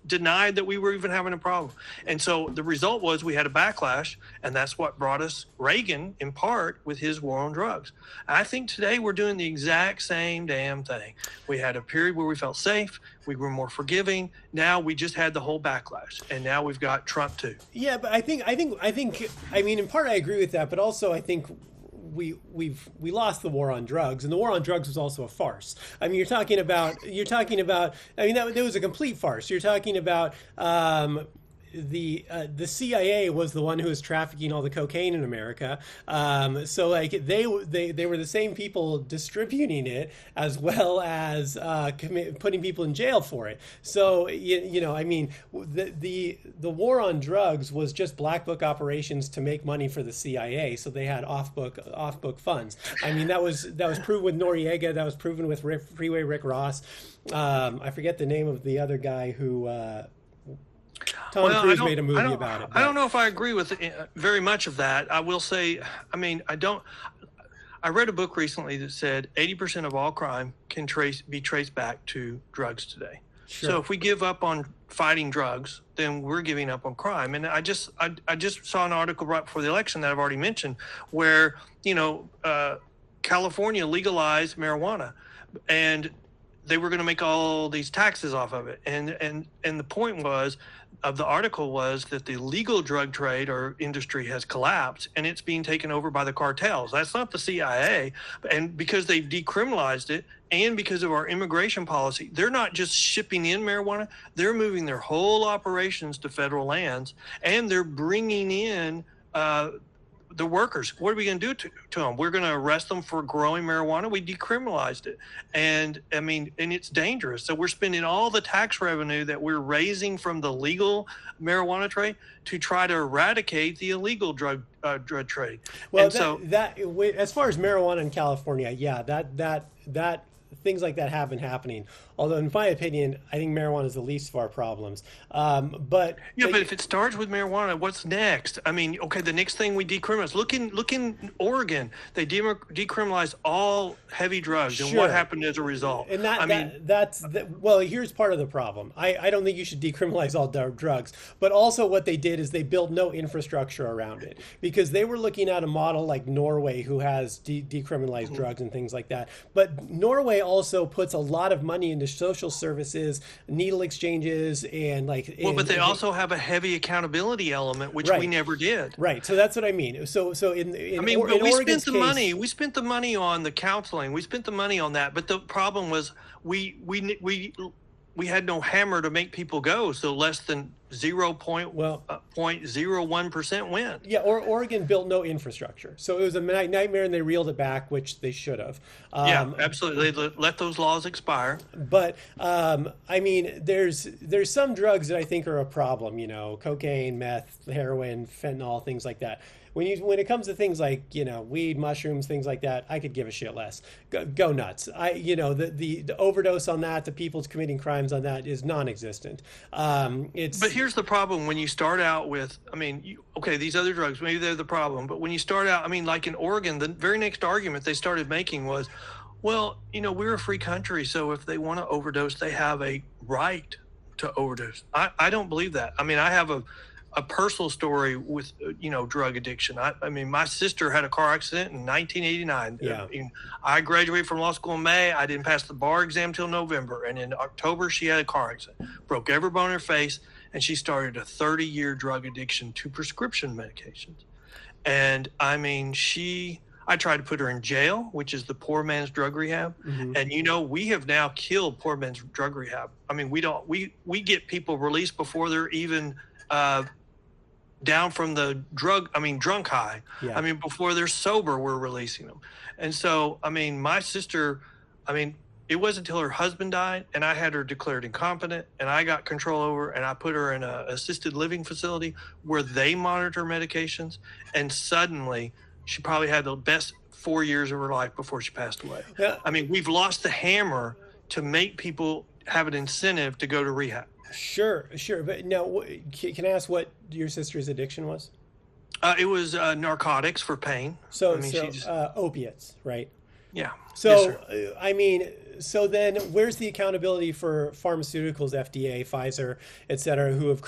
denied that we were even having a problem. And so the result was we had a backlash, and that's what brought us Reagan, in part, with his war on drugs. I think today we're doing the exact same damn thing. We had a period where we felt safe, we were more forgiving. Now we just had the whole backlash, and now we've got Trump too. Yeah, but I think in part I agree with that, but also I think we lost the war on drugs, and the war on drugs was also a farce. I mean, you're talking about. I mean, that was a complete farce. You're talking about. The CIA was the one who was trafficking all the cocaine in America. So they were the same people distributing it as well as putting people in jail for it. So the war on drugs was just black book operations to make money for the CIA. So they had off book funds. I mean, that was proven with Noriega. That was proven with Freeway Rick Ross. I forget the name of the other guy who. Tom Cruise made a movie about it. I don't know if I agree with very much of that. I will say, I read a book recently that said 80% of all crime can be traced back to drugs today. Sure. So if we give up on fighting drugs, then we're giving up on crime. And I just saw an article right before the election that I've already mentioned, where California legalized marijuana, and they were going to make all these taxes off of it. And the point of the article was that the legal drug trade or industry has collapsed, and it's being taken over by the cartels. That's not the CIA. And because they've decriminalized it, and because of our immigration policy, they're not just shipping in marijuana, they're moving their whole operations to federal lands, and they're bringing in the workers. What are we going to do to them? We're going to arrest them for growing marijuana. We decriminalized it. And it's dangerous. So we're spending all the tax revenue that we're raising from the legal marijuana trade to try to eradicate the illegal drug trade. Well, that as far as marijuana in California, yeah, that things like that have been happening. Although, in my opinion, I think marijuana is the least of our problems. But if it starts with marijuana, what's next? I mean, okay, the next thing we decriminalize. Look in Oregon, they decriminalized all heavy drugs, and what happened as a result? And well, here's part of the problem. I don't think you should decriminalize all drugs, but also what they did is they built no infrastructure around it, because they were looking at a model like Norway, who has decriminalized drugs and things like that. But Norway also puts a lot of money into social services, needle exchanges, and but they also have a heavy accountability element, which we never did. Right. So that's what I mean. So we spent the money. We spent the money on the counseling. We spent the money on that. But the problem was we had no hammer to make people go. So less than 0.01% went. Yeah, or Oregon built no infrastructure. So it was a nightmare, and they reeled it back, which they should have. Yeah, absolutely. They let those laws expire. But, I mean, there's some drugs that I think are a problem, cocaine, meth, heroin, fentanyl, things like that. When it comes to things like, weed, mushrooms, things like that, I could give a shit less. Go nuts. The overdose on that, the people committing crimes on that is non-existent. But here's the problem when you start out with, these other drugs, maybe they're the problem. But when you start out, like in Oregon, the very next argument they started making was, well, we're a free country, so if they want to overdose, they have a right to overdose. I don't believe that. I have a personal story with drug addiction. My sister had a car accident in 1989. Yeah. I graduated from law school in May. I didn't pass the bar exam till November, and in October she had a car accident, broke every bone in her face, and she started a 30-year drug addiction to prescription medications. And I tried to put her in jail, which is the poor man's drug rehab. Mm-hmm. And we have now killed poor man's drug rehab. We get people released before they're even down from the drunk high. Yeah. Before they're sober, we're releasing them. And so, my sister, it wasn't until her husband died and I had her declared incompetent and I got control over her and I put her in an assisted living facility where they monitor medications. And suddenly she probably had the best 4 years of her life before she passed away. Yeah. We've lost the hammer to make people have an incentive to go to rehab. Sure. But now, can I ask what your sister's addiction was? It was narcotics for pain. So opiates, right? Yeah. So, yes, so then where's the accountability for pharmaceuticals, FDA, Pfizer, et cetera, who have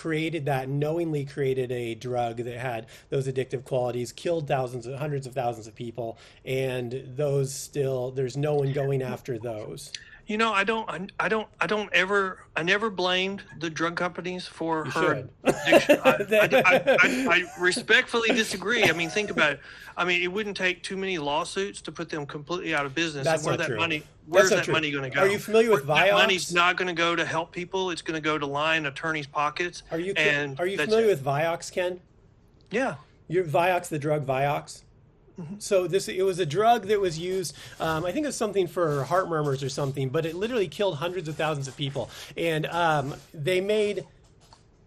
knowingly created a drug that had those addictive qualities, killed hundreds of thousands of people, and there's no one going after those? I never blamed the drug companies for her addiction. I respectfully disagree. Think about it. It wouldn't take too many lawsuits to put them completely out of business. That's and not true. Where's that money going to go? Are you familiar with Vioxx? That money's not going to go to help people. It's going to go to line attorneys' pockets. Are you familiar with Vioxx, Ken? Yeah. Vioxx, the drug Vioxx? So it was a drug that was used, I think it was something for heart murmurs or something, but it literally killed hundreds of thousands of people. And they made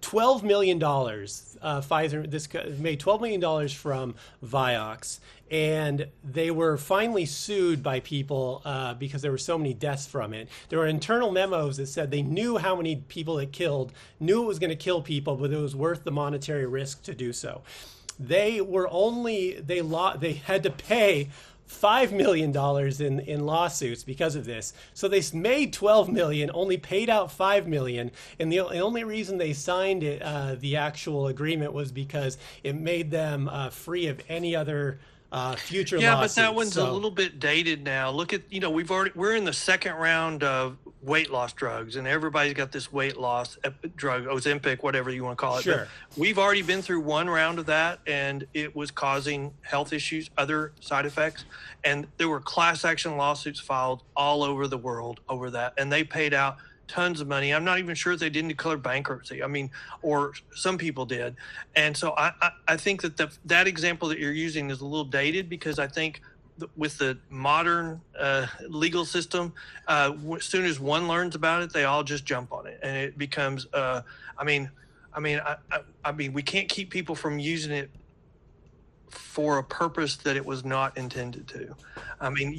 $12 million. Pfizer made $12 million from Vioxx. And they were finally sued by people because there were so many deaths from it. There were internal memos that said they knew how many people it killed, knew it was going to kill people, but it was worth the monetary risk to do so. They had to pay $5 million in lawsuits because of this. So they made $12 million, only paid out $5 million, and the only reason they signed it, the actual agreement, was because it made them free of any other future lawsuits. But that one's a little bit dated now. Look at, we're in the second round of weight loss drugs, and everybody's got this weight loss drug, Ozempic, whatever you want to call it. Sure. But we've already been through one round of that, and it was causing health issues, other side effects, and there were class action lawsuits filed all over the world over that, and they paid out tons of money. I'm not even sure if they didn't declare bankruptcy. Or some people did. And so I think that example that you're using is a little dated, because I think with the modern legal system, as soon as one learns about it, they all just jump on it, and it becomes. We can't keep people from using it for a purpose that it was not intended to. I mean,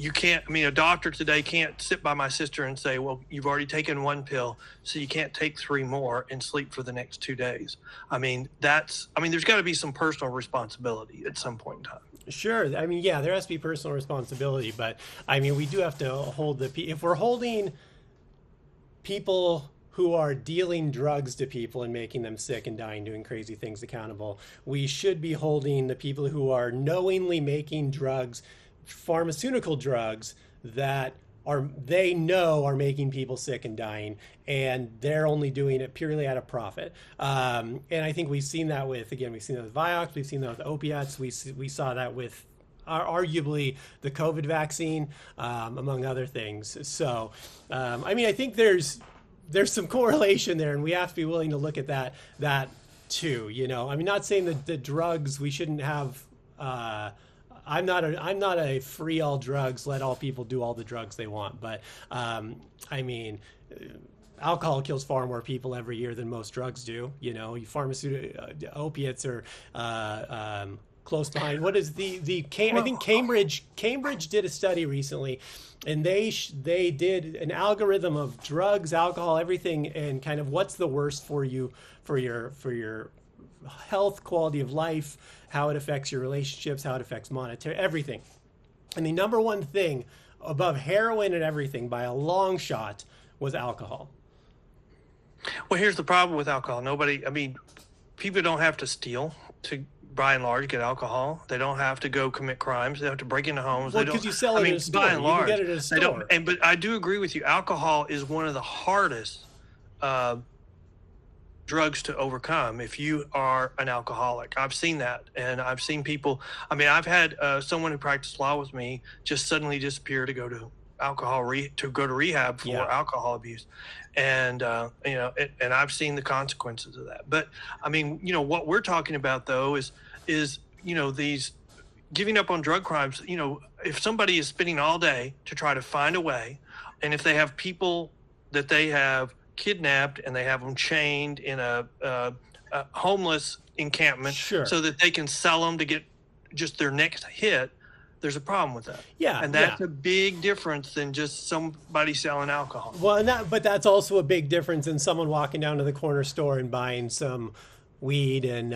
a doctor today can't sit by my sister and say, well, you've already taken one pill, so you can't take 3 more and sleep for the next 2 days. there's got to be some personal responsibility at some point in time. Sure. I mean, yeah, there has to be personal responsibility, but I mean, we do have to hold if we're holding people who are dealing drugs to people and making them sick and dying, doing crazy things accountable, we should be holding the people who are knowingly making drugs, pharmaceutical drugs that they know are making people sick and dying, and they're only doing it purely out of profit. And I think we've seen that with Vioxx, we've seen that with opiates, we saw that with arguably the COVID vaccine, among other things. So, I think there's some correlation there, and we have to be willing to look at that too. Not saying that the drugs we shouldn't have. I'm not a free all drugs, let all people do all the drugs they want. But alcohol kills far more people every year than most drugs do. Pharmaceutical opiates are close behind. What is I think Cambridge did a study recently, and they did an algorithm of drugs, alcohol, everything, and kind of what's the worst for you, for your health, quality of life, how it affects your relationships, how it affects monetary, everything. And the number one thing above heroin and everything by a long shot was alcohol. Well, here's the problem with alcohol. People don't have to steal to, by and large, get alcohol. They don't have to go commit crimes. They don't have to break into homes. Well, because you sell it in a store. By and large, you can get it at a store. But I do agree with you. Alcohol is one of the hardest drugs to overcome if you are an alcoholic. I've seen that, and I've seen people. I've had someone who practiced law with me just suddenly disappear to go to rehab for alcohol abuse, and and I've seen the consequences of that. But what we're talking about though is these giving up on drug crimes. If somebody is spending all day to try to find a way, and if they have people that they have kidnapped and they have them chained in a homeless encampment, sure, so that they can sell them to get just their next hit, there's a problem with that. Yeah, and that's a big difference than just somebody selling alcohol. Well, but that's also a big difference than someone walking down to the corner store and buying some weed and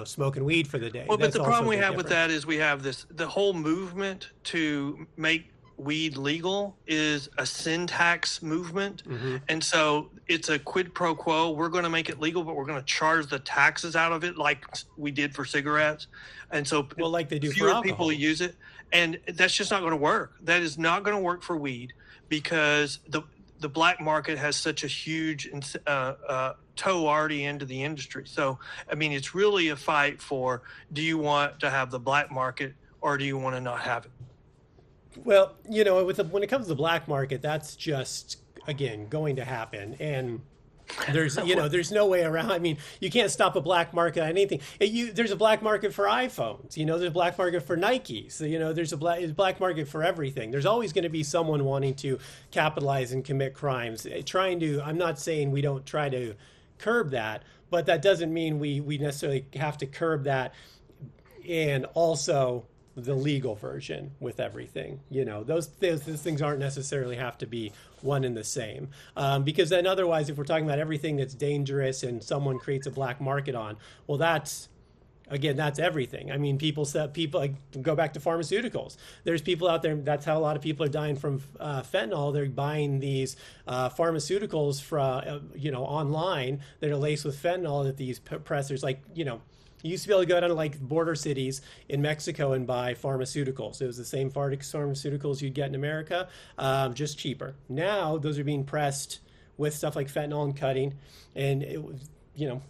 smoking weed for the day. Well, but the problem we have with that is we have the whole movement to make weed legal is a sin tax movement. Mm-hmm. And so it's a quid pro quo. We're going to make it legal, but we're going to charge the taxes out of it like we did for cigarettes. And so like they do fewer for alcohol. people use it. And that's just not going to work. That is not going to work for weed, because the black market has such a huge toe already into the industry. So, it's really a fight for, do you want to have the black market or do you want to not have it? Well, when it comes to the black market, that's just, again, going to happen. And there's no way around. You can't stop a black market on anything. There's a black market for iPhones. There's a black market for Nikes. There's a black market for everything. There's always going to be someone wanting to capitalize and commit crimes. I'm not saying we don't try to curb that, but that doesn't mean we necessarily have to curb that and also the legal version with everything. Those things aren't necessarily have to be one and the same, because then otherwise, if we're talking about everything that's dangerous and someone creates a black market on, well, that's everything. People go back to pharmaceuticals. There's people out there. That's how a lot of people are dying from fentanyl. They're buying these pharmaceuticals from online that are laced with fentanyl. That these pressers you used to be able to go down to border cities in Mexico and buy pharmaceuticals. It was the same pharmaceuticals you'd get in America, just cheaper. Now those are being pressed with stuff like fentanyl and cutting, and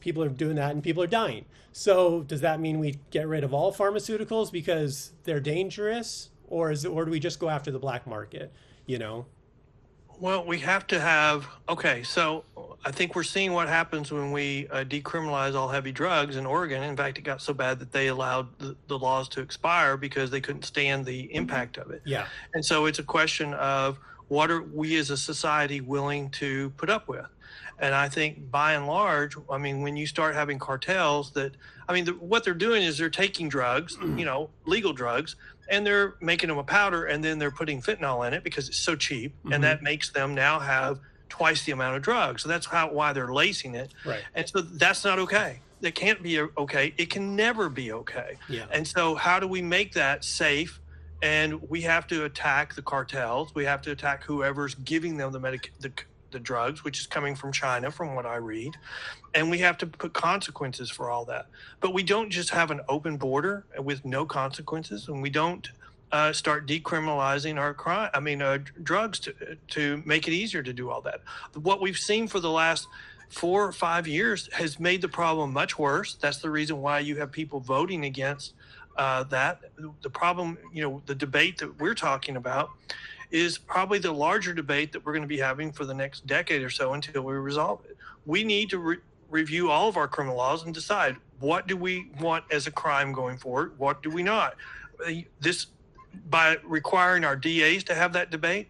people are doing that and people are dying. So does that mean we get rid of all pharmaceuticals because they're dangerous, or do we just go after the black market? Well, we have to have, so I think we're seeing what happens when we decriminalize all heavy drugs in Oregon. In fact, it got so bad that they allowed the laws to expire because they couldn't stand the impact of it. Yeah. And so it's a question of, what are we as a society willing to put up with? And I think by and large, I mean, when you start having cartels what they're doing is they're taking drugs, legal drugs, and they're making them a powder, and then they're putting fentanyl in it because it's so cheap, and that makes them now have twice the amount of drugs. So that's why they're lacing it. Right. And so that's not okay. It can't be okay. It can never be okay. Yeah. And so how do we make that safe? And we have to attack the cartels. We have to attack whoever's giving them the drugs, which is coming from China, from what I read. And we have to put consequences for all that. But we don't just have an open border with no consequences, and we don't start decriminalizing our drugs to make it easier to do all that. What we've seen for the last 4 or 5 years has made the problem much worse. That's the reason why you have people voting against that. The problem, the debate that we're talking about is probably the larger debate that we're going to be having for the next decade or so until we resolve it. We need to review all of our criminal laws and decide, what do we want as a crime going forward? What do we not? By requiring our DAs to have that debate,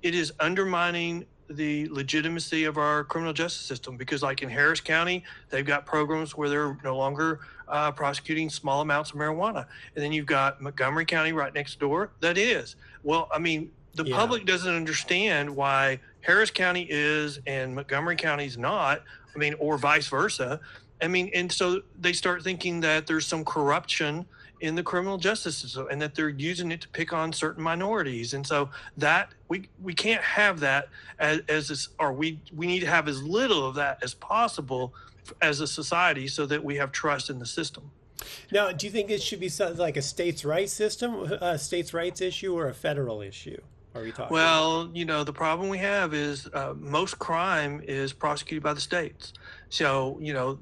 it is undermining the legitimacy of our criminal justice system, because like in Harris County, they've got programs where they're no longer prosecuting small amounts of marijuana. And then you've got Montgomery County right next door that is. Well, I mean, the public doesn't understand why Harris County is and Montgomery County is not, or vice versa. And so they start thinking that there's some corruption in the criminal justice system and that they're using it to pick on certain minorities. And so that we can't have that we need to have as little of that as possible as a society so that we have trust in the system. Now, do you think it should be something like a states' rights system, a states' rights issue, or a federal issue? Are we talking? Well, the problem we have is most crime is prosecuted by the states. So, for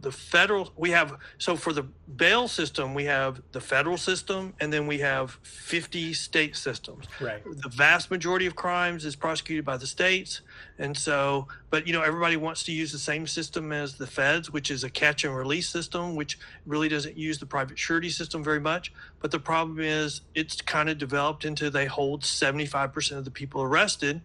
the bail system, we have the federal system, and then we have 50 state systems. Right. The vast majority of crimes is prosecuted by the states. And so, but, everybody wants to use the same system as the feds, which is a catch and release system, which really doesn't use the private surety system very much. But the problem is it's kind of developed into they hold 75% of the people arrested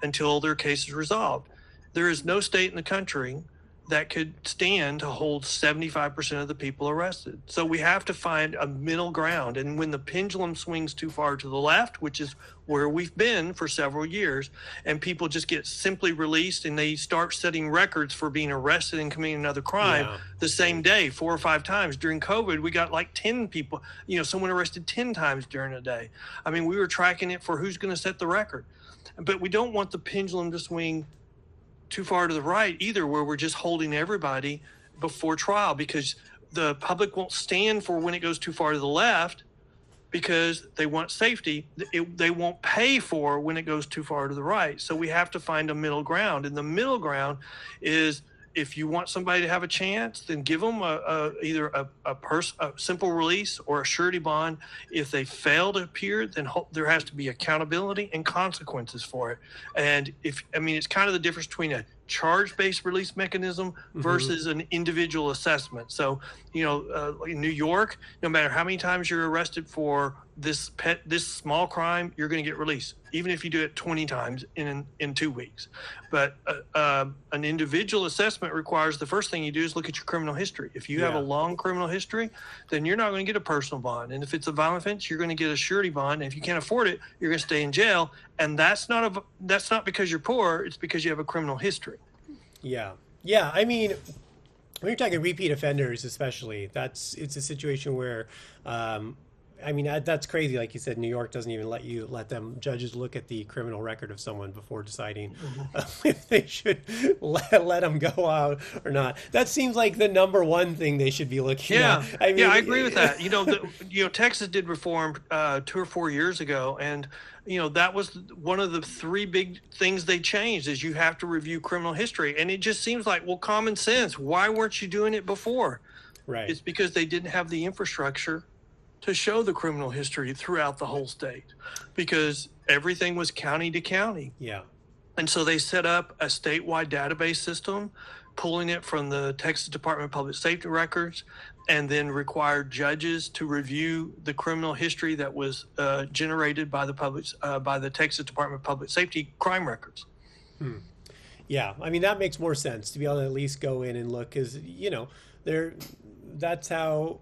until their case is resolved. There is no state in the country that could stand to hold 75% of the people arrested. So we have to find a middle ground. And when the pendulum swings too far to the left, which is where we've been for several years, and people just get simply released and they start setting records for being arrested and committing another crime the same day, 4 or 5 times. During COVID, we got like 10 people, someone arrested 10 times during a day. We were tracking it for who's going to set the record. But we don't want the pendulum to swing too far to the right either, where we're just holding everybody before trial, because the public won't stand for when it goes too far to the left because they want safety. They won't pay for when it goes too far to the right. So we have to find a middle ground. And the middle ground is, if you want somebody to have a chance, then give them either a simple release or a surety bond. If they fail to appear, then there has to be accountability and consequences for it. And it's kind of the difference between a charge-based release mechanism versus an individual assessment. So, in New York, no matter how many times you're arrested for this small crime, you're going to get released, even if you do it 20 times in 2 weeks. But an individual assessment requires the first thing you do is look at your criminal history. If you have a long criminal history, then you're not going to get a personal bond. And if it's a violent offense, you're going to get a surety bond. And if you can't afford it, you're going to stay in jail. And that's not because you're poor. It's because you have a criminal history. Yeah. When you're talking repeat offenders, especially, it's a situation where, that's crazy. Like you said, New York doesn't even let judges look at the criminal record of someone before deciding if they should let them go out or not. That seems like the number one thing they should be looking at. I agree with that. Texas did reform 2 or 4 years ago, and that was one of the 3 big things they changed, is you have to review criminal history. And it just seems like, well, common sense. Why weren't you doing it before? Right. It's because they didn't have the infrastructure to show the criminal history throughout the whole state, because everything was county to county. Yeah. And so they set up a statewide database system pulling it from the Texas Department of Public Safety records, and then required judges to review the criminal history that was generated by the Texas Department of Public Safety crime records. Yeah, I mean, that makes more sense to be able to at least go in and look, because, that's how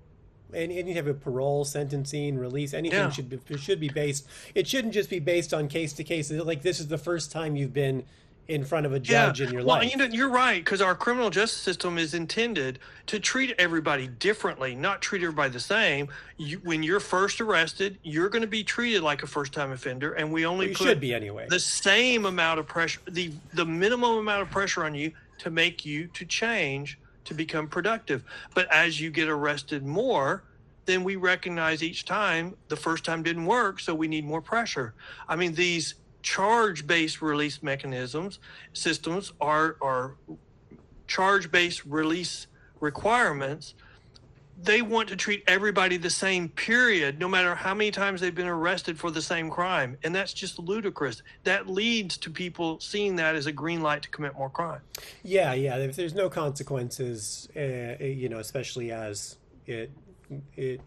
any type of parole, sentencing, release, anything should be based. It shouldn't just be based on case to case. Like, this is the first time you've been in front of a judge in your life. Well, you're right, because our criminal justice system is intended to treat everybody differently, not treat everybody the same. When you're first arrested, you're going to be treated like a first-time offender, and we only put should be anyway. The same amount of pressure, the minimum amount of pressure on you to make you to change, to become productive. But as you get arrested more, then we recognize each time the first time didn't work, so we need more pressure. I mean, these charge-based release systems are charge-based release requirements. They want to treat everybody the same, period, no matter how many times they've been arrested for the same crime. And that's just ludicrous. That leads to people seeing that as a green light to commit more crime. Yeah. If there's no consequences, especially as it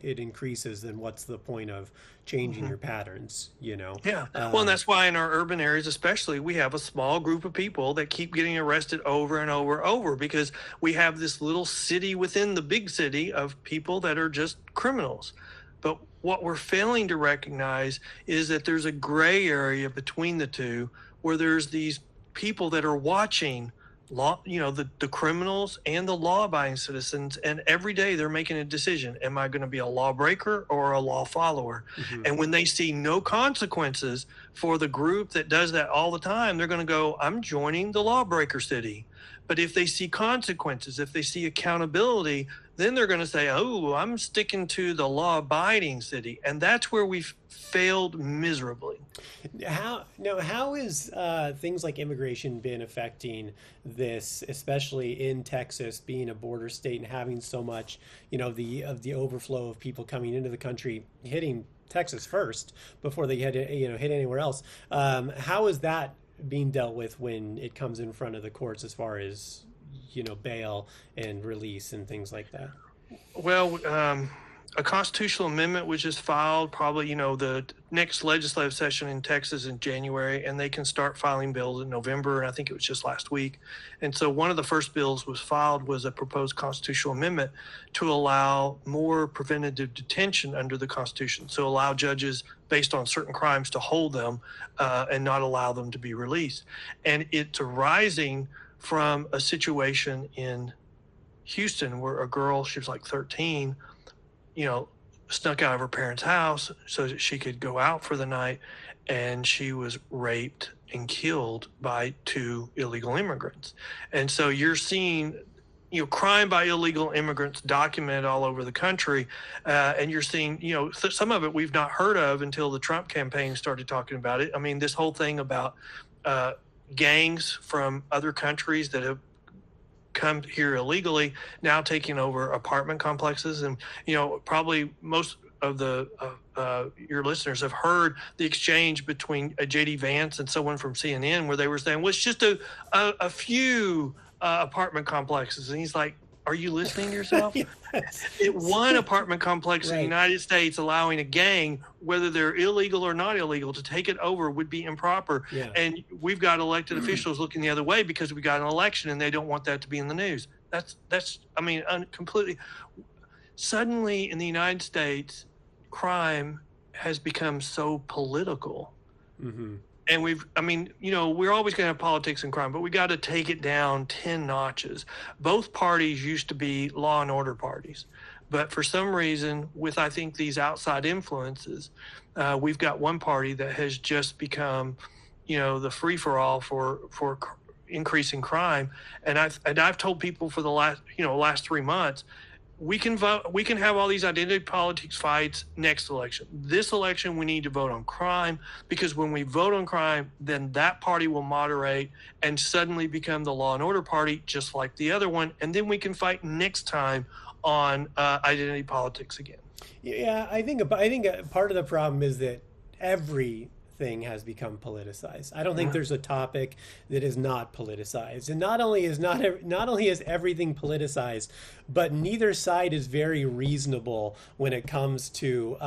increases, then what's the point of changing your patterns, Yeah. And that's why in our urban areas especially, we have a small group of people that keep getting arrested over and over and over, because we have this little city within the big city of people that are just criminals. But what we're failing to recognize is that there's a gray area between the two, where there's these people that are watching the criminals and the law-abiding citizens, and every day they're making a decision. Am I going to be a lawbreaker or a law follower? And when they see no consequences for the group that does that all the time, they're going to go, I'm joining the lawbreaker city. But if they see consequences, if they see accountability, then they're going to say, oh, I'm sticking to the law-abiding city. And that's where we've failed miserably. How is things like immigration been affecting this, especially in Texas, being a border state and having so much, the overflow of people coming into the country, hitting Texas first before they hit anywhere else? How is that being dealt with when it comes in front of the courts, as far as bail and release and things like that? Well, a constitutional amendment was just filed, probably, the next legislative session in Texas in January, and they can start filing bills in November, and I think it was just last week. And so one of the first bills was filed was a proposed constitutional amendment to allow more preventative detention under the Constitution, so allow judges based on certain crimes to hold them and not allow them to be released. And it's arising from a situation in Houston where a girl, she was like 13, snuck out of her parents' house so that she could go out for the night, and she was raped and killed by 2 illegal immigrants. And so you're seeing, crime by illegal immigrants documented all over the country, and you're seeing, some of it we've not heard of until the Trump campaign started talking about it. I mean, this whole thing about gangs from other countries that have come here illegally now taking over apartment complexes. And probably most of the your listeners have heard the exchange between JD Vance and someone from CNN, where they were saying, well, it's just a few apartment complexes, and he's like, are you listening to yourself? Yes. One apartment complex in the United States allowing a gang, whether they're illegal or not illegal, to take it over would be improper. Yeah. And we've got elected officials looking the other way because we got an election and they don't want that to be in the news. That's completely. Suddenly in the United States, crime has become so political. Mm-hmm. And we're always going to have politics and crime, but we got to take it down 10 notches. Both parties used to be law and order parties, but for some reason, with, I think, these outside influences, we've got one party that has just become, the free-for-all for increasing crime. And I've told people for the last 3 months, we can vote. We can have all these identity politics fights next election. This election, we need to vote on crime, because when we vote on crime, then that party will moderate and suddenly become the law and order party, just like the other one. And then we can fight next time on identity politics again. Yeah, I think part of the problem is that everything everything has become politicized. I don't think there's a topic that is not politicized. And not only is everything politicized, but neither side is very reasonable when it comes to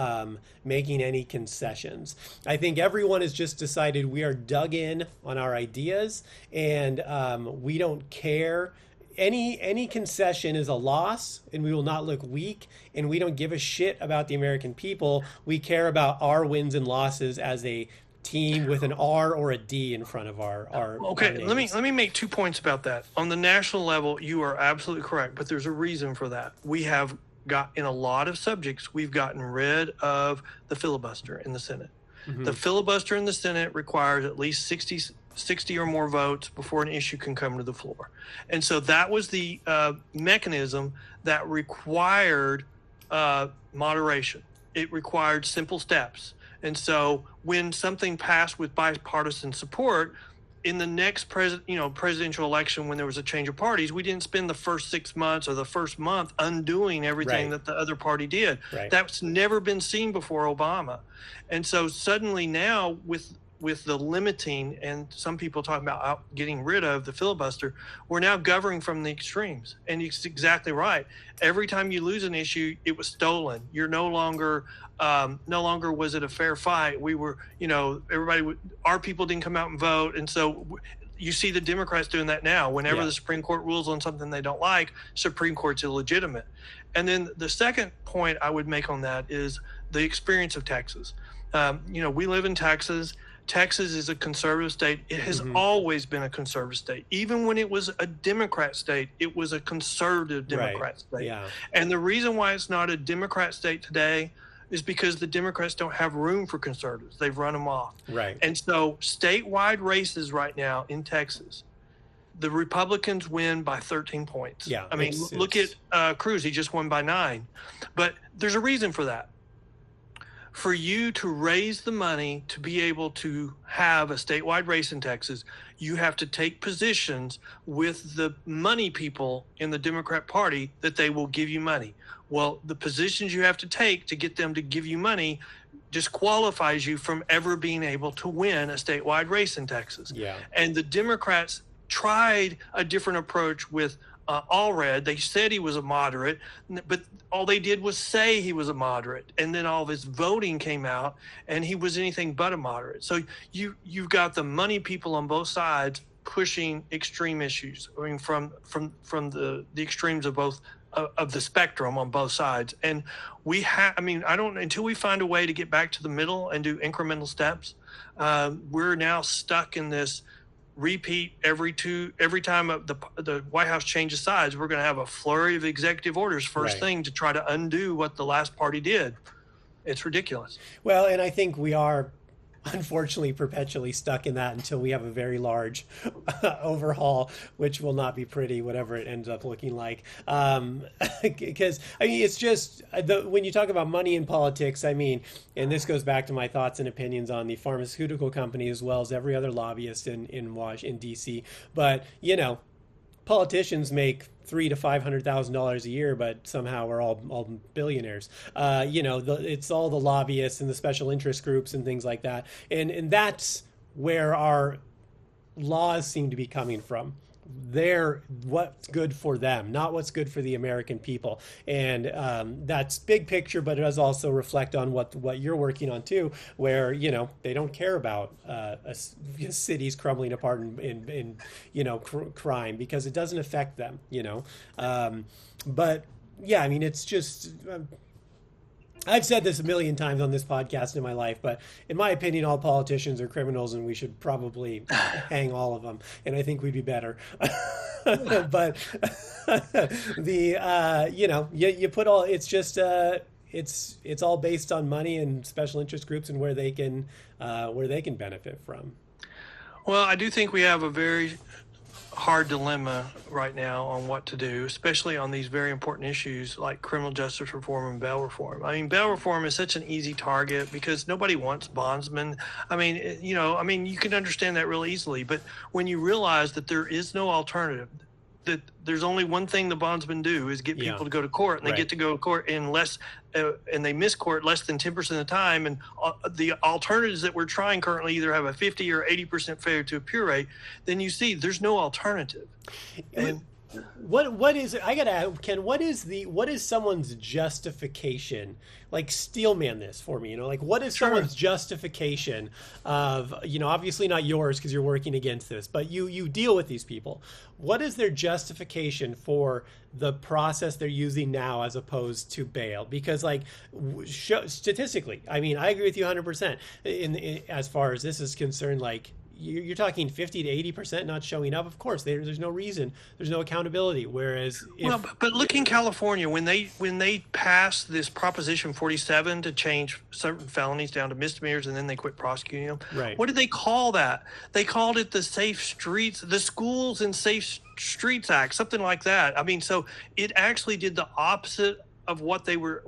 making any concessions. I think everyone has just decided we are dug in on our ideas, and we don't care. Any concession is a loss, and we will not look weak, and we don't give a shit about the American people. We care about our wins and losses as a team with an R or a D in front of our Okay, our let names. me make 2 points about that. On the national level, you are absolutely correct, but there's a reason for that. We have got, in a lot of subjects, we've gotten rid of the filibuster in the Senate. The filibuster in the Senate requires at least 60 or more votes before an issue can come to the floor. And so that was the mechanism that required moderation. It required simple steps. And so when something passed with bipartisan support, in the next presidential election, when there was a change of parties, we didn't spend the first 6 months or the first month undoing everything that the other party did. That's never been seen before Obama. And so suddenly now with the limiting, and some people talking about getting rid of the filibuster, we're now governing from the extremes. And it's exactly right. Every time you lose an issue, it was stolen. You're no longer was it a fair fight. We were, our people didn't come out and vote. And so you see the Democrats doing that now. Whenever the Supreme Court rules on something they don't like, Supreme Court's illegitimate. And then the second point I would make on that is the experience of Texas. We live in Texas. Texas is a conservative state. It has always been a conservative state. Even when it was a Democrat state, it was a conservative Democrat state. Yeah. And the reason why it's not a Democrat state today is because the Democrats don't have room for conservatives. They've run them off. Right. And so statewide races right now in Texas, the Republicans win by 13 points. Yeah. I mean, look at Cruz. He just won by 9. But there's a reason for that. For you to raise the money to be able to have a statewide race in Texas, you have to take positions with the money people in the Democrat Party that they will give you money. Well, the positions you have to take to get them to give you money disqualifies you from ever being able to win a statewide race in Texas. Yeah. And the Democrats tried a different approach with Allred. They said he was a moderate, but all they did was say he was a moderate, and then all of his voting came out, and he was anything but a moderate. So you've got the money people on both sides pushing extreme issues. I mean, from the extremes of both of the spectrum on both sides. And until we find a way to get back to the middle and do incremental steps, we're now stuck in this repeat every time the White House changes sides. We're going to have a flurry of executive orders first thing to try to undo what the last party did. It's ridiculous. Well, and I think we are unfortunately perpetually stuck in that until we have a very large overhaul, which will not be pretty, whatever it ends up looking like. Because it's just when you talk about money in politics, and this goes back to my thoughts and opinions on the pharmaceutical company as well as every other lobbyist in DC. But politicians make $300,000 to $500,000 a year, but somehow we're all billionaires. It's all the lobbyists and the special interest groups and things like that, and that's where our laws seem to be coming from. They're what's good for them, not what's good for the American people. And that's big picture, but it does also reflect on what you're working on too, where they don't care about cities crumbling apart in crime, because it doesn't affect them. But yeah, it's just. I've said this a million times on this podcast in my life, but in my opinion, all politicians are criminals, and we should probably hang all of them. And I think we'd be better. But you put all, it's just, it's all based on money and special interest groups and where they can benefit from. Well, I do think we have a very hard dilemma right now on what to do, especially on these very important issues like criminal justice reform and bail reform. Bail reform is such an easy target because nobody wants bondsmen. You can understand that real easily, but when you realize that there is no alternative, that there's only one thing the bondsmen do is get people to go to court, and they get to go to court in less, and they miss court less than 10% of the time. And the alternatives that we're trying currently either have a 50 or 80% failure to appear rate. Then you see there's no alternative. And what is I gotta ask, Ken, what is someone's justification? Like, steelman this for me, like what is someone's justification of, obviously not yours because you're working against this, but you deal with these people. What is their justification for the process they're using now as opposed to bail? Because statistically, I mean, I agree with you 100% in as far as this is concerned. Like, you're talking 50 to 80% not showing up. Of course, there's no reason, there's no accountability. Whereas, but look in California when they passed this Proposition 47 to change certain felonies down to misdemeanors, and then they quit prosecuting them. Right. What did they call that? They called it the Schools and Safe Streets Act, something like that. I mean, so it actually did the opposite of what they were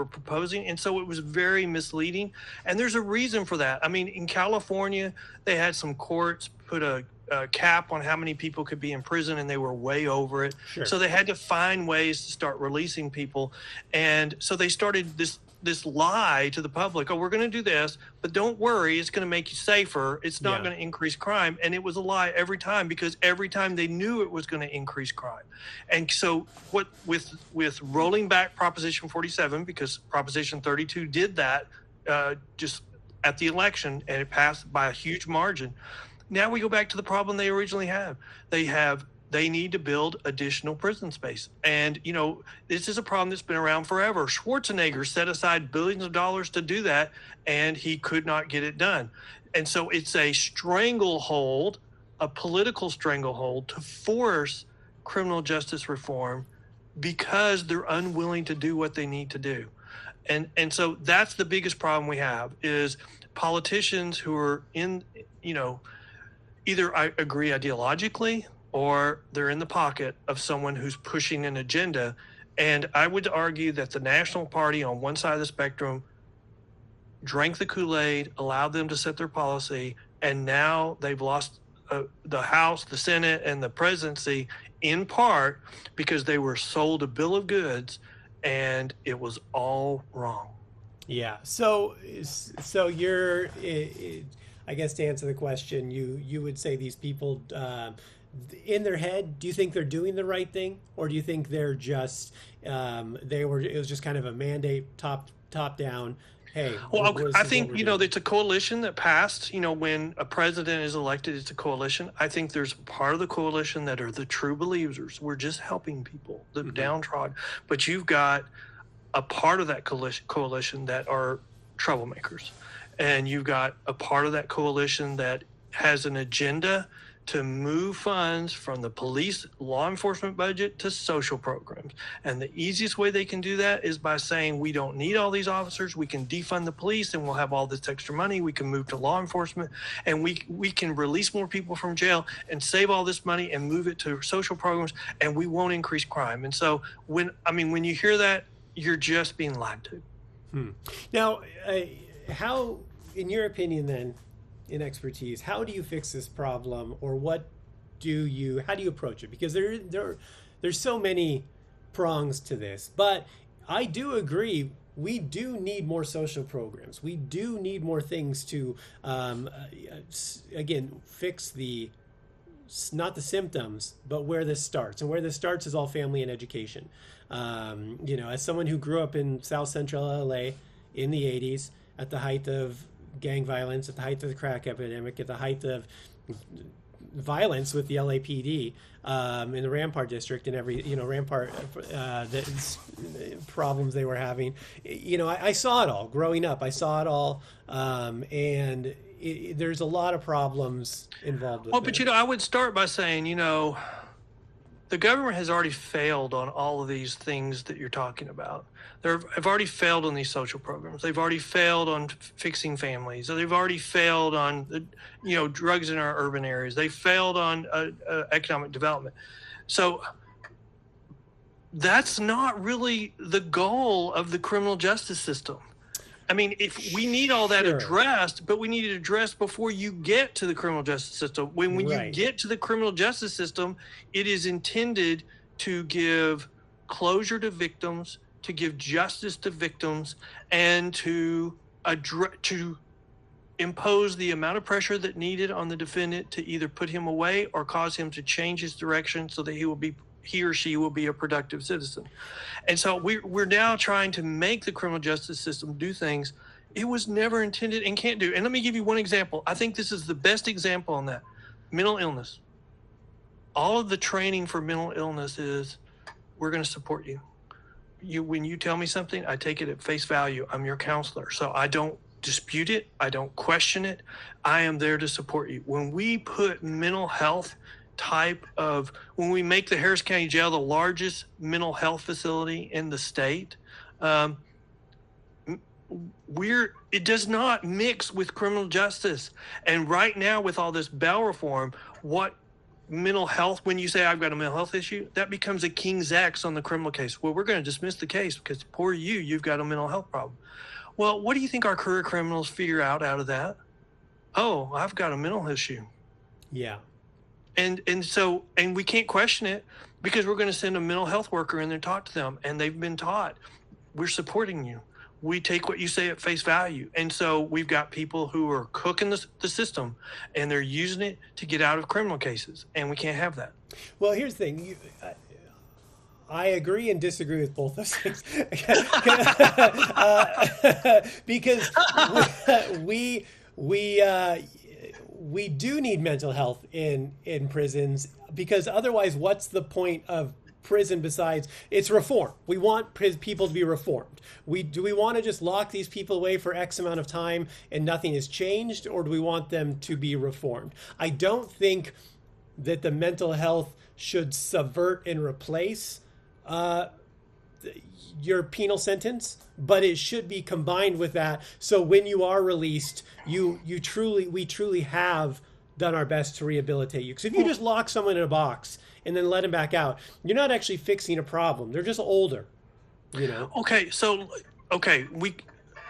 proposing, and so it was very misleading, and there's a reason for that. I mean, in California, they had some courts put a cap on how many people could be in prison, and they were way over it. Sure. So they had to find ways to start releasing people, and so they started this lie to the public: oh, we're going to do this, but don't worry, it's going to make you safer. It's not going to increase crime. And it was a lie every time, because every time they knew it was going to increase crime. And so what with rolling back Proposition 47, because Proposition 32 did that just at the election, and it passed by a huge margin. Now we go back to the problem they originally have. They need to build additional prison space. And, this is a problem that's been around forever. Schwarzenegger set aside billions of dollars to do that, and he could not get it done. And so it's a stranglehold, a political stranglehold, to force criminal justice reform because they're unwilling to do what they need to do. And so that's the biggest problem we have, is politicians who are in, either I agree ideologically, or they're in the pocket of someone who's pushing an agenda. And I would argue that the National Party on one side of the spectrum drank the Kool-Aid, allowed them to set their policy, and now they've lost the House, the Senate, and the presidency, in part because they were sold a bill of goods, and it was all wrong. Yeah. So you're, I guess, to answer the question, you would say these people, in their head, do you think they're doing the right thing, or do you think they're just it was just kind of a mandate top down? Hey, well, I think it's a coalition that passed. When a president is elected, it's a coalition. I think there's part of the coalition that are the true believers. We're just helping people, the downtrodden. But you've got a part of that coalition that are troublemakers, and you've got a part of that coalition that has an agenda to move funds from the police law enforcement budget to social programs. And the easiest way they can do that is by saying, we don't need all these officers. We can defund the police, and we'll have all this extra money. We can move to law enforcement, and we can release more people from jail and save all this money and move it to social programs, and we won't increase crime. And so when you hear that, you're just being lied to. Now, how, in your opinion then, in expertise, how do you fix this problem, or how do you approach it? Because there's so many prongs to this, but I do agree, we do need more social programs. We do need more things to again fix not the symptoms, but where this starts. And where this starts is all family and education. As someone who grew up in South Central LA in the 80s, at the height of gang violence, at the height of the crack epidemic, at the height of violence with the LAPD in the Rampart district, and every Rampart the problems they were having. I saw it all growing up. I saw it all, and there's a lot of problems involved with it. But I would start by saying, the government has already failed on all of these things that you're talking about. They've already failed on these social programs. They've already failed on fixing families. They've already failed on, drugs in our urban areas. They failed on economic development. So that's not really the goal of the criminal justice system. I mean, if we need all that Sure. addressed, but we need it addressed before you get to the criminal justice system. When you Right. get to the criminal justice system, it is intended to give closure to victims, to give justice to victims, and to impose the amount of pressure that needed on the defendant to either put him away or cause him to change his direction so that he or she will be a productive citizen. And so we're now trying to make the criminal justice system do things it was never intended and can't do. And let me give you one example. I think this is the best example on that. Mental illness. All of the training for mental illness is, we're going to support you. When you tell me something, I take it at face value. I'm your counselor. So I don't dispute it. I don't question it. I am there to support you. When we put mental health when we make the Harris County Jail the largest mental health facility in the state, it does not mix with criminal justice. And right now, with all this bail reform, what mental health, when you say I've got a mental health issue, that becomes a King's X on the criminal case. Well, we're going to dismiss the case because poor you've got a mental health problem. Well, what do you think our career criminals figure out of that? Oh, I've got a mental issue. Yeah. And we can't question it because we're going to send a mental health worker in there and talk to them. And they've been taught, we're supporting you. We take what you say at face value. And so we've got people who are cooking the system and they're using it to get out of criminal cases. And we can't have that. Well, here's the thing. I agree and disagree with both those things. Because we do need mental health in prisons, because otherwise what's the point of prison besides it's reform? We want people to be reformed. Do we want to just lock these people away for X amount of time and nothing has changed, or do we want them to be reformed? I don't think that the mental health should subvert and replace your penal sentence, but it should be combined with that. So when you are released, we truly have done our best to rehabilitate you. Because if you just lock someone in a box and then let them back out, you're not actually fixing a problem. They're just older,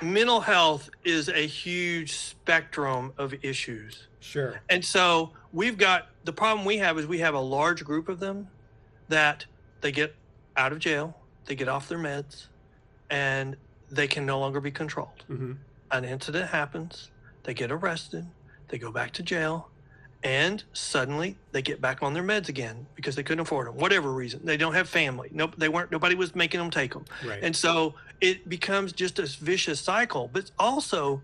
mental health is a huge spectrum of issues. Sure. And so the problem we have is we have a large group of them that they get out of jail, they get off their meds, and they can no longer be controlled. Mm-hmm. An incident happens, they get arrested, they go back to jail, and suddenly they get back on their meds again because they couldn't afford them, whatever reason. They don't have family. Nobody was making them take them. Right. And so it becomes just a vicious cycle. But also,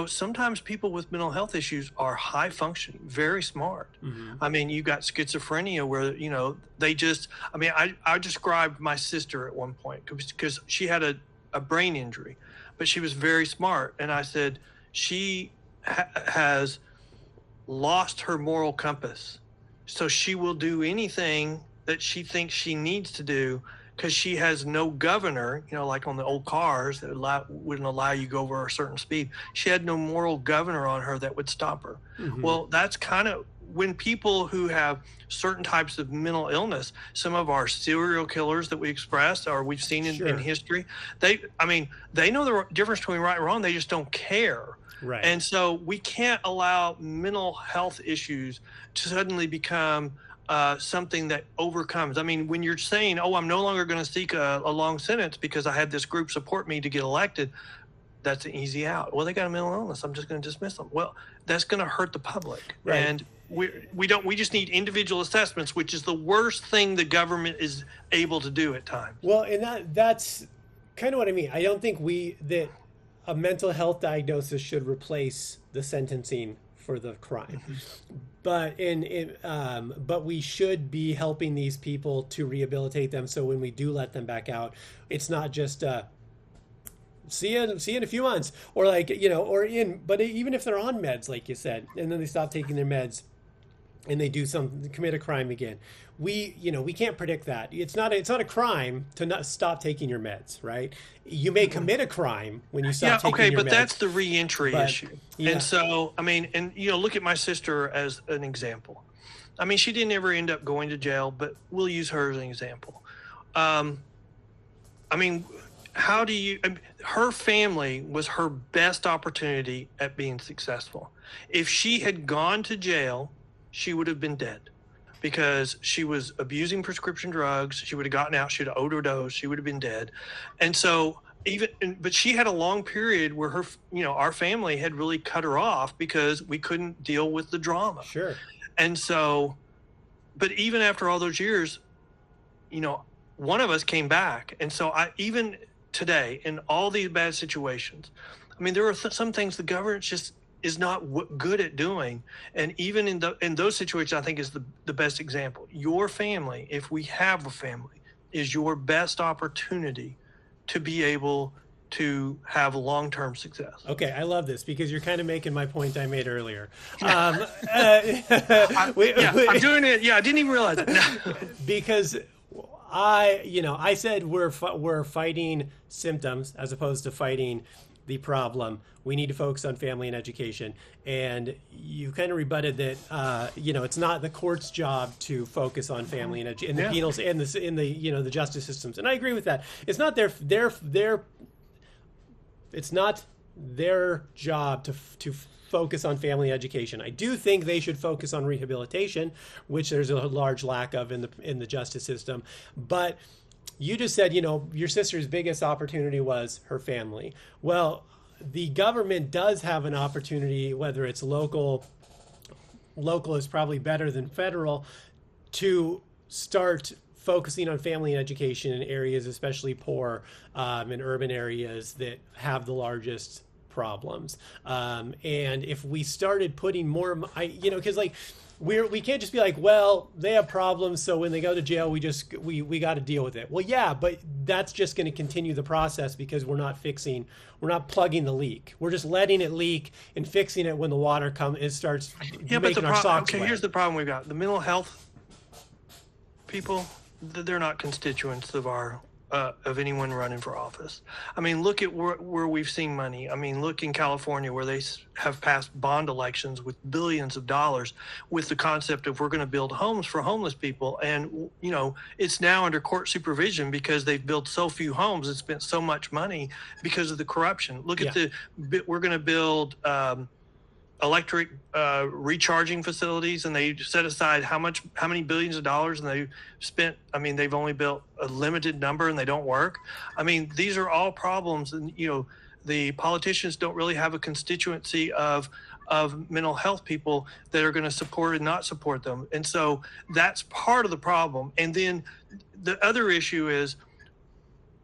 sometimes people with mental health issues are high functioning, very smart. Mm-hmm. I mean, you got schizophrenia where, I described my sister at one point because she had a brain injury, but she was very smart. And I said, she has lost her moral compass. So she will do anything that she thinks she needs to do because she has no governor, like on the old cars that wouldn't allow you to go over a certain speed. She had no moral governor on her that would stop her. Mm-hmm. Well, that's kind of when people who have certain types of mental illness, some of our serial killers that we expressed or we've seen in history, they know the difference between right and wrong. They just don't care. Right. And so we can't allow mental health issues to suddenly become something that overcomes. I mean, when you're saying, I'm no longer going to seek a long sentence because I had this group support me to get elected, that's an easy out. Well, they got a mental illness, I'm just going to dismiss them. Well, that's going to hurt the public. Right. And we just need individual assessments, which is the worst thing the government is able to do at times. Well, and that's kind of what I mean. I don't think that a mental health diagnosis should replace the sentencing for the crime. Mm-hmm. But we should be helping these people to rehabilitate them. So when we do let them back out, it's not just see you in a few months, or but even if they're on meds, like you said, and then they stop taking their meds and they commit a crime again. We can't predict that. It's not a crime to not stop taking your meds, right? You may commit a crime when you stop taking your meds. But that's the reentry issue. Yeah. And so, look at my sister as an example. She didn't ever end up going to jail, but we'll use her as an example. how do you, her family was her best opportunity at being successful. If she had gone to jail, she would have been dead because she was abusing prescription drugs. She would have gotten out. She would have overdosed. She would have been dead. And so but she had a long period where our family had really cut her off because we couldn't deal with the drama. Sure. And so, but even after all those years, one of us came back. And so even today, in all these bad situations, there are some things the government just is not good at doing. And even in those situations, I think is the best example. Your family, if we have a family, is your best opportunity to be able to have long-term success. Okay, I love this because you're kind of making my point I made earlier. I'm doing it. Yeah, I didn't even realize it. Because I said we're fighting symptoms as opposed to fighting the problem. We need to focus on family and education. And you kind of rebutted that, it's not the court's job to focus on family and the penals and the justice systems. And I agree with that. It's not it's not their job to focus on family education. I do think they should focus on rehabilitation, which there's a large lack of in the justice system. But you just said, your sister's biggest opportunity was her family. Well, the government does have an opportunity, whether it's local is probably better than federal, to start focusing on family and education in areas, especially poor, in urban areas that have the largest problems. And if we started putting more, because we can't just be like, well, they have problems, so when they go to jail, we got to deal with it. Well, yeah, but that's just going to continue the process because we're not plugging the leak. We're just letting it leak and fixing it when the water starts making our socks wet. Here's the problem we've got. The mental health people, they're not constituents of anyone running for office. Look at where we've seen money. Look in California where they have passed bond elections with billions of dollars with the concept of we're going to build homes for homeless people. And, it's now under court supervision because they've built so few homes and spent so much money because of the corruption. Look at we're going to build electric recharging facilities, and they set aside how many billions of dollars, and they spent, they've only built a limited number and they don't work. These are all problems, and the politicians don't really have a constituency of mental health people that are going to support and not support them. And so that's part of the problem. And then the other issue is,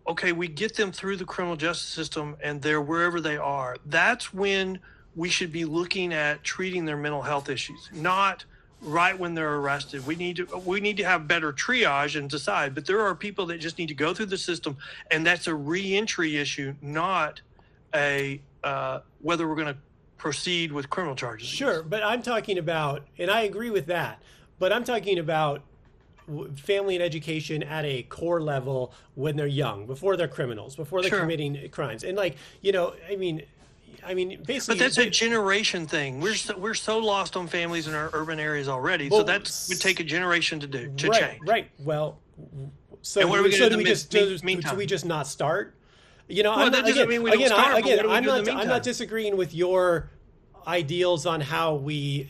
okay, we get them through the criminal justice system and they're wherever they are. That's when we should be looking at treating their mental health issues, not right when they're arrested. We need to have better triage and decide. But there are people that just need to go through the system, and that's a reentry issue, not a whether we're going to proceed with criminal charges. Sure, but I'm talking about, and I agree with that, but I'm talking about family and education at a core level when they're young, before they're criminals, before they're committing crimes. And basically, but that's a generation thing. We're so lost on families in our urban areas already. Well, so that would take a generation to change. Right. Well, so and what are we do we just not start? Well, that doesn't mean we don't start. I'm not disagreeing with your ideals on how we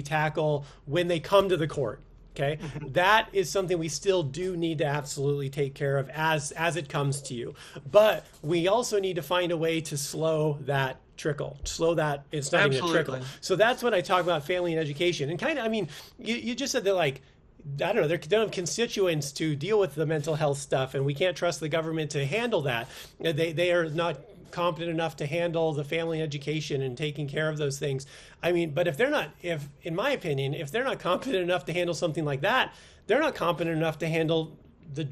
tackle when they come to the court. Okay, that is something we still do need to absolutely take care of as it comes to you. But we also need to find a way to slow that trickle, it's not even a trickle. So that's when I talk about family and education. And you just said that, I don't know, they don't have constituents to deal with the mental health stuff, and we can't trust the government to handle that. They are not competent enough to handle the family education and taking care of those things. But in my opinion, if they're not competent enough to handle something like that, they're not competent enough to handle the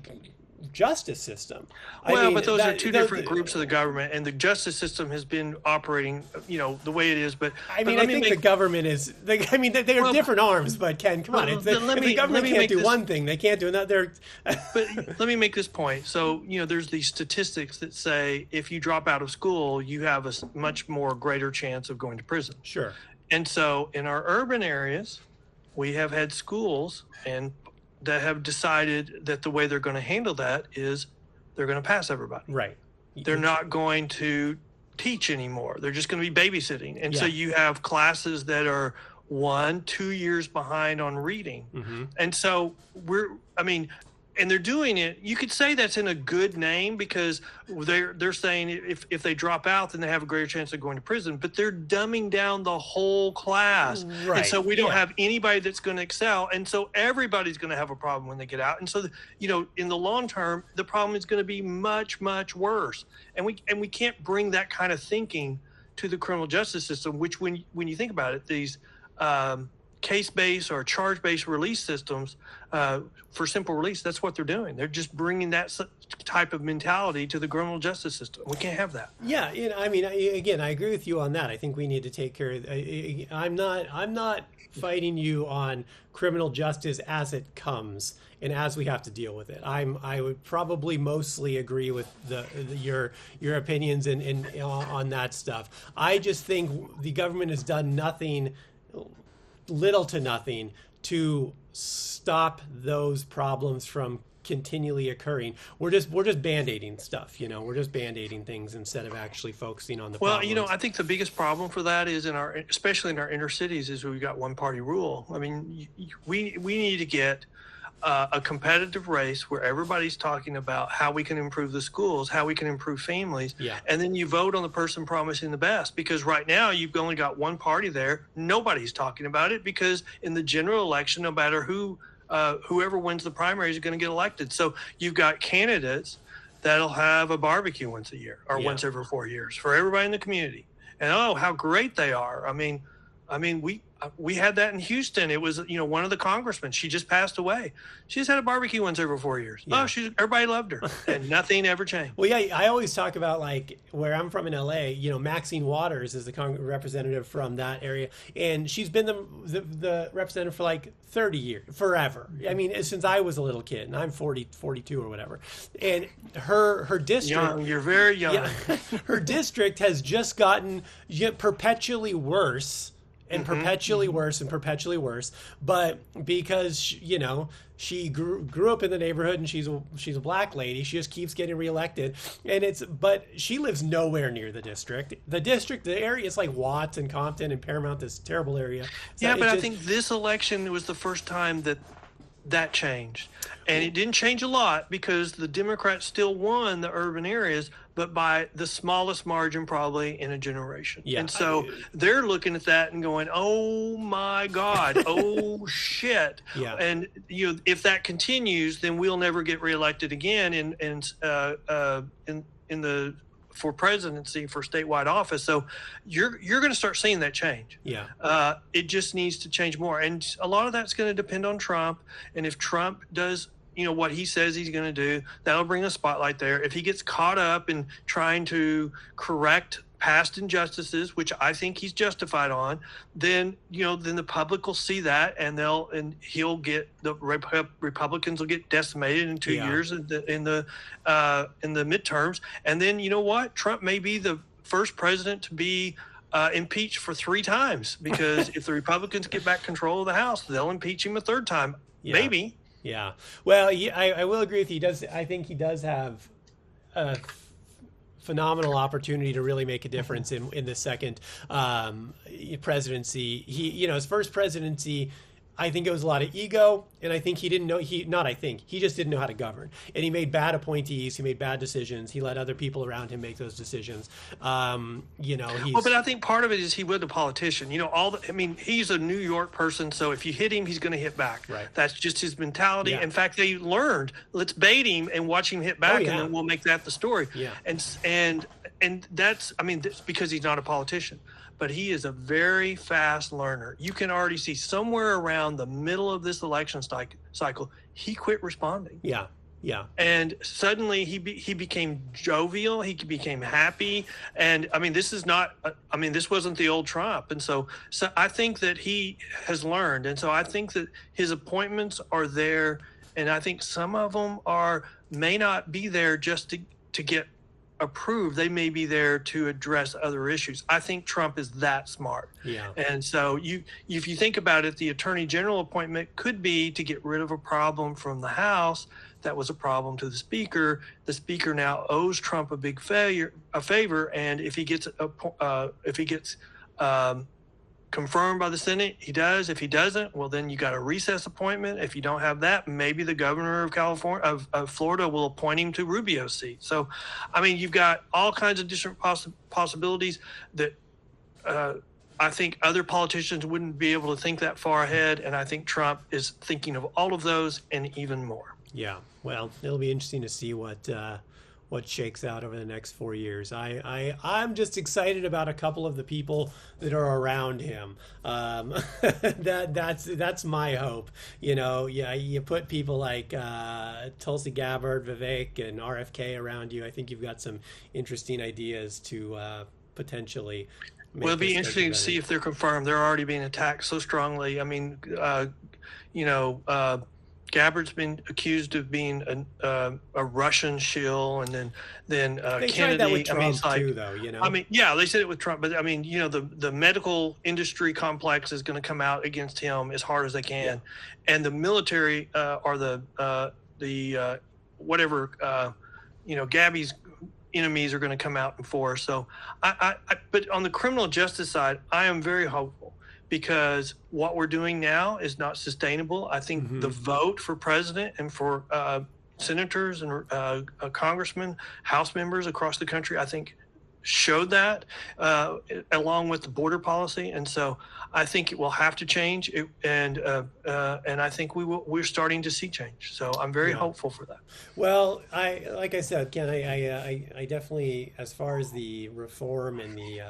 justice system. But those are two different groups of the government, and the justice system has been operating, the way it is. But I think the government is. They are different arms. But Ken, come on, if the government can't do one thing, they can't do another. But let me make this point. So there's these statistics that say if you drop out of school, you have a much more greater chance of going to prison. Sure. And so in our urban areas, we have had schools that have decided that the way they're going to handle that is they're going to pass everybody. Right. They're not going to teach anymore. They're just going to be babysitting. And so Yeah. you have classes that are 1-2 years behind on reading. Mm-hmm. And so and they're doing it. You could say that's in a good name because they're saying if they drop out, then they have a greater chance of going to prison. But they're dumbing down the whole class, Right. and so we don't Yeah. have anybody that's going to excel. And so everybody's going to have a problem when they get out. And so in the long term, the problem is going to be much, much worse. And we can't bring that kind of thinking to the criminal justice system. Which when you think about it, these case-based or charge-based release systems for simple release, that's what they're doing. They're just bringing that type of mentality to the criminal justice system. We can't have that. Yeah, again, I agree with you on that. I think we need to take care of. I'm not fighting you on criminal justice as it comes and as we have to deal with it. I would probably mostly agree with your opinions and on that stuff. I just think the government has done little to nothing to stop those problems from continually occurring. We're just band-aiding stuff, we're just band-aiding things instead of actually focusing on the problems. I think the biggest problem for that is especially in our inner cities, is we've got one party rule. I mean, we need to get a competitive race where everybody's talking about how we can improve the schools, how we can improve families, and then you vote on the person promising the best. Because right now you've only got one party there. Nobody's talking about it because in the general election, no matter whoever wins the primary is going to get elected. So you've got candidates that'll have a barbecue once a year or once every 4 years for everybody in the community. And how great they are. I mean, we had that in Houston. It was, one of the congressmen. She just passed away. She just had a barbecue once every 4 years. Yeah. Everybody loved her, and nothing ever changed. Well, yeah, I always talk about like where I'm from in LA. Maxine Waters is the representative from that area, and she's been the representative for like 30 years, forever. I mean, since I was a little kid, and I'm 42 or whatever. And her district, young, you're very young. Yeah, her district has just gotten perpetually worse. And perpetually worse and perpetually worse, but because she grew up in the neighborhood and she's a black lady, she just keeps getting reelected, but she lives nowhere near the district. The area is like Watts and Compton and Paramount, this terrible area. So I think this election was the first time that changed, and it didn't change a lot because the Democrats still won the urban areas, but by the smallest margin probably in a generation. Yeah. And so they're looking at that and going, "Oh my God, oh shit!" Yeah. And if that continues, then we'll never get reelected again for presidency, for statewide office. So you're going to start seeing that change. Yeah. It just needs to change more. And a lot of that's going to depend on Trump. And if Trump does, what he says he's going to do, that'll bring a spotlight there. If he gets caught up in trying to correct past injustices, which I think he's justified on, then the public will see that, and he'll get the Republicans will get decimated in 2 years in the midterms, and then Trump may be the first president to be impeached for 3 times, because if the Republicans get back control of the House, they'll impeach him a 3rd time, maybe. Yeah. Well, I will agree with you. I think he does have a phenomenal opportunity to really make a difference in the second presidency. His first presidency, I think it was a lot of ego, and I think he just didn't know how to govern. And he made bad appointees, he made bad decisions, he let other people around him make those decisions. But I think part of it is he was a politician. He's a New York person, so if you hit him, he's going to hit back. Right. That's just his mentality. Yeah. In fact, they learned, let's bait him and watch him hit back, and then we'll make that the story. Yeah. And that's because he's not a politician. But he is a very fast learner. You can already see somewhere around the middle of this election cycle, he quit responding. Yeah, yeah. And suddenly he became jovial. He became happy. And this wasn't the old Trump. And so I think that he has learned. And so I think that his appointments are there. And I think some of them may not be there just to get approve. They may be there to address other issues. I think Trump is that smart. Yeah. And so if you think about it, the attorney general appointment could be to get rid of a problem from the House that was a problem to the speaker. The speaker now owes Trump a favor, and if he gets confirmed by the Senate, he does. If he doesn't, well, then you got a recess appointment. If you don't have that, maybe the governor of Florida will appoint him to Rubio's seat. So, I mean, you've got all kinds of different possibilities that I think other politicians wouldn't be able to think that far ahead, and I think Trump is thinking of all of those and even more. Yeah, well, it'll be interesting to see what shakes out over the next 4 years. I'm just excited about a couple of the people that are around him. That's my hope. You know, yeah, you put people like Tulsi Gabbard, Vivek, and RFK around you. I think you've got some interesting ideas to potentially. Well, it'll be interesting to see if they're confirmed. They're already being attacked so strongly. I mean, Gabbard's been accused of being a Russian shill, and then they Kennedy. tried that with Trump too, though. You know, I mean, yeah, they said it with Trump, but I mean, you know, the medical industry complex is going to come out against him as hard as they can, and the military or the Gabby's enemies are going to come out in force. So, but on the criminal justice side, I am very hopeful, because what we're doing now is not sustainable. I think the vote for president and for senators and congressmen, House members across the country, I think showed that, along with the border policy. And so I think it will have to change, and I think we're starting to see change. So I'm very hopeful for that. Well, like I said, Ken, I definitely, as far as the reform and the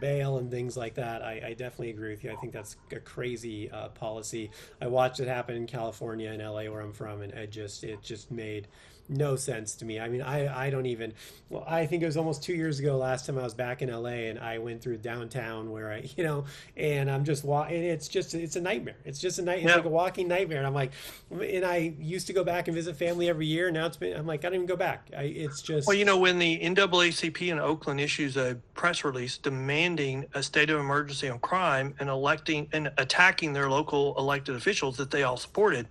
bail and things like that, I definitely agree with you. I think that's a crazy policy. I watched it happen in California and LA, where I'm from, and it just made no sense to me. I mean, I don't even, well, I think it was almost 2 years ago last time I was back in LA, and I went through downtown where and I'm just walking, it's a nightmare. It's just a night. It's like a walking nightmare. And I'm like, and I used to go back and visit family every year. Now I'm like, I don't even go back. It's just. Well, when the NAACP in Oakland issues a press release demanding a state of emergency on crime and attacking their local elected officials that they all supported,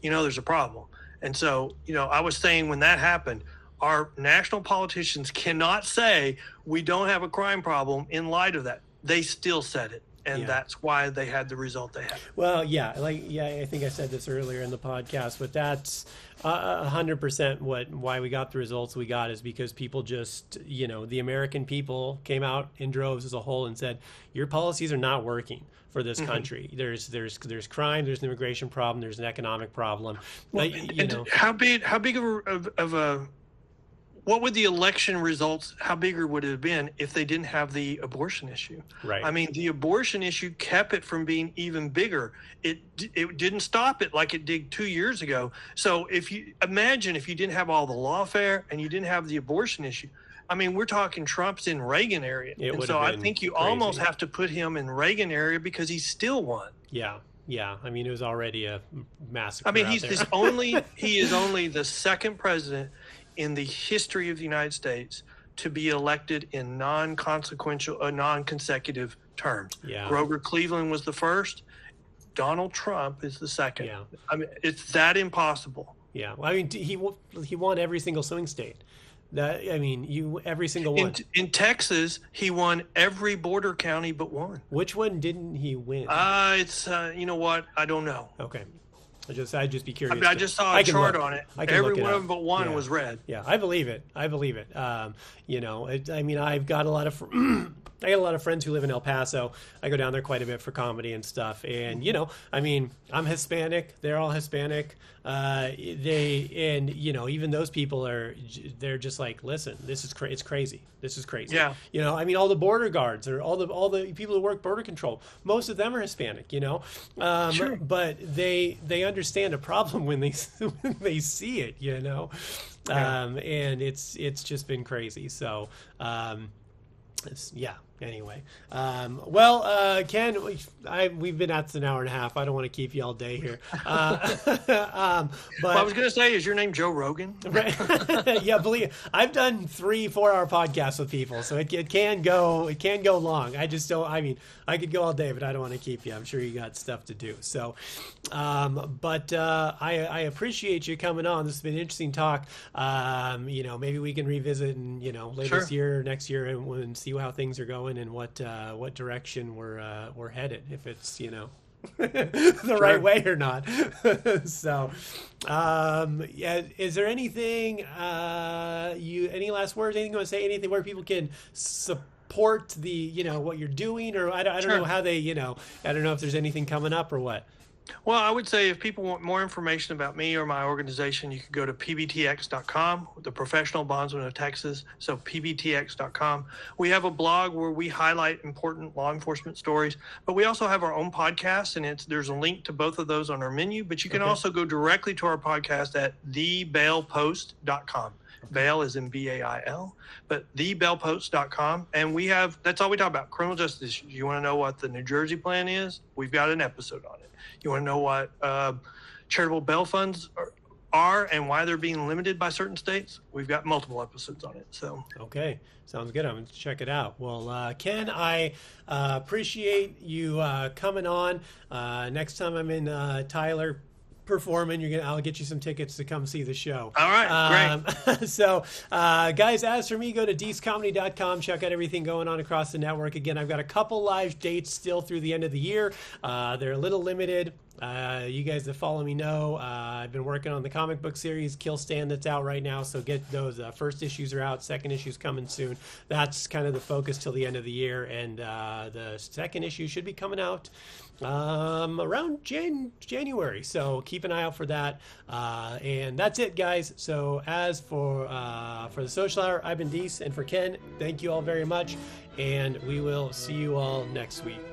there's a problem. And so, I was saying when that happened, our national politicians cannot say we don't have a crime problem in light of that. They still said it. And that's why they had the result they had. Well, I think I said this earlier in the podcast, but that's 100% why we got the results we got, is because people just, the American people came out in droves as a whole and said, your policies are not working for this country. There's crime, there's an immigration problem, there's an economic problem. Well, how big of a what would the election results, how bigger would it have been if they didn't have the abortion issue? Right. I mean, the abortion issue kept it from being even bigger. It didn't stop it like it did 2 years ago. So if you didn't have all the lawfare and you didn't have the abortion issue, I mean, we're talking Trump's in Reagan area. And so I think you almost have to put him in Reagan area because he still won. Yeah. Yeah. I mean, it was already a massacre. I mean, he is only the second president in the history of the United States to be elected in non-consecutive terms. Yeah. Grover Cleveland was the first. Donald Trump is the second. Yeah. I mean, it's that impossible. Yeah. Well, I mean, he won every single swing state. Every single one. In Texas, he won every border county but one. Which one didn't he win? It's you know what? I don't know. Okay. I'd just be curious. I just saw a chart on it. Every one of them but one was red. Yeah, I believe it. I've got a lot of I got a lot of friends who live in El Paso. I go down there quite a bit for comedy and stuff. And I'm Hispanic. They're all Hispanic. Even those people they're just like, listen, it's crazy. This is crazy. Yeah. All the border guards or all the people who work border control, most of them are Hispanic. Sure. But they understand a problem when they see it. And it's just been crazy. So. Anyway, Ken, we've been at this an hour and a half. I don't want to keep you all day here. But Well, I was going to say, is your name Joe Rogan? right, yeah, I've done 3-4 hour podcasts with people, so it can go long. I just don't. I mean, I could go all day, but I don't want to keep you. I'm sure you got stuff to do. So, I appreciate you coming on. This has been an interesting talk. Maybe we can revisit and later this year or next year and see how things are going and what direction we're headed, if it's the right way or not. So, is there anything any last words? Anything you want to say? Anything where people can support the what you're doing, or I don't know how they I don't know if there's anything coming up or what. Well, I would say if people want more information about me or my organization, you could go to pbtx.com, the Professional Bondsmen of Texas. So pbtx.com. We have a blog where we highlight important law enforcement stories, but we also have our own podcast, and there's a link to both of those on our menu. But you can also go directly to our podcast at thebailpost.com. Bail is in BAIL, but thebailpost.com. And that's all we talk about, criminal justice issues. You want to know what the New Jersey plan is? We've got an episode on it. You want to know what charitable bail funds are and why they're being limited by certain states? We've got multiple episodes on it. So okay, sounds good. I'm going to check it out. Well, Ken, I appreciate you coming on. Next time I'm in Tyler performing, I'll get you some tickets to come see the show. All right, great. So, guys, as for me, go to deececomedy.com. Check out everything going on across the network. Again, I've got a couple live dates still through the end of the year. They're a little limited. You guys that follow me know I've been working on the comic book series Kill Stand that's out right now, so get those. First issues are out, second issue's coming soon. That's kind of the focus till the end of the year, and the second issue should be coming out around January, so keep an eye out for that. And that's it, guys. So as for the Social Hour, I've been Deece, and for Ken, thank you all very much, and we will see you all next week.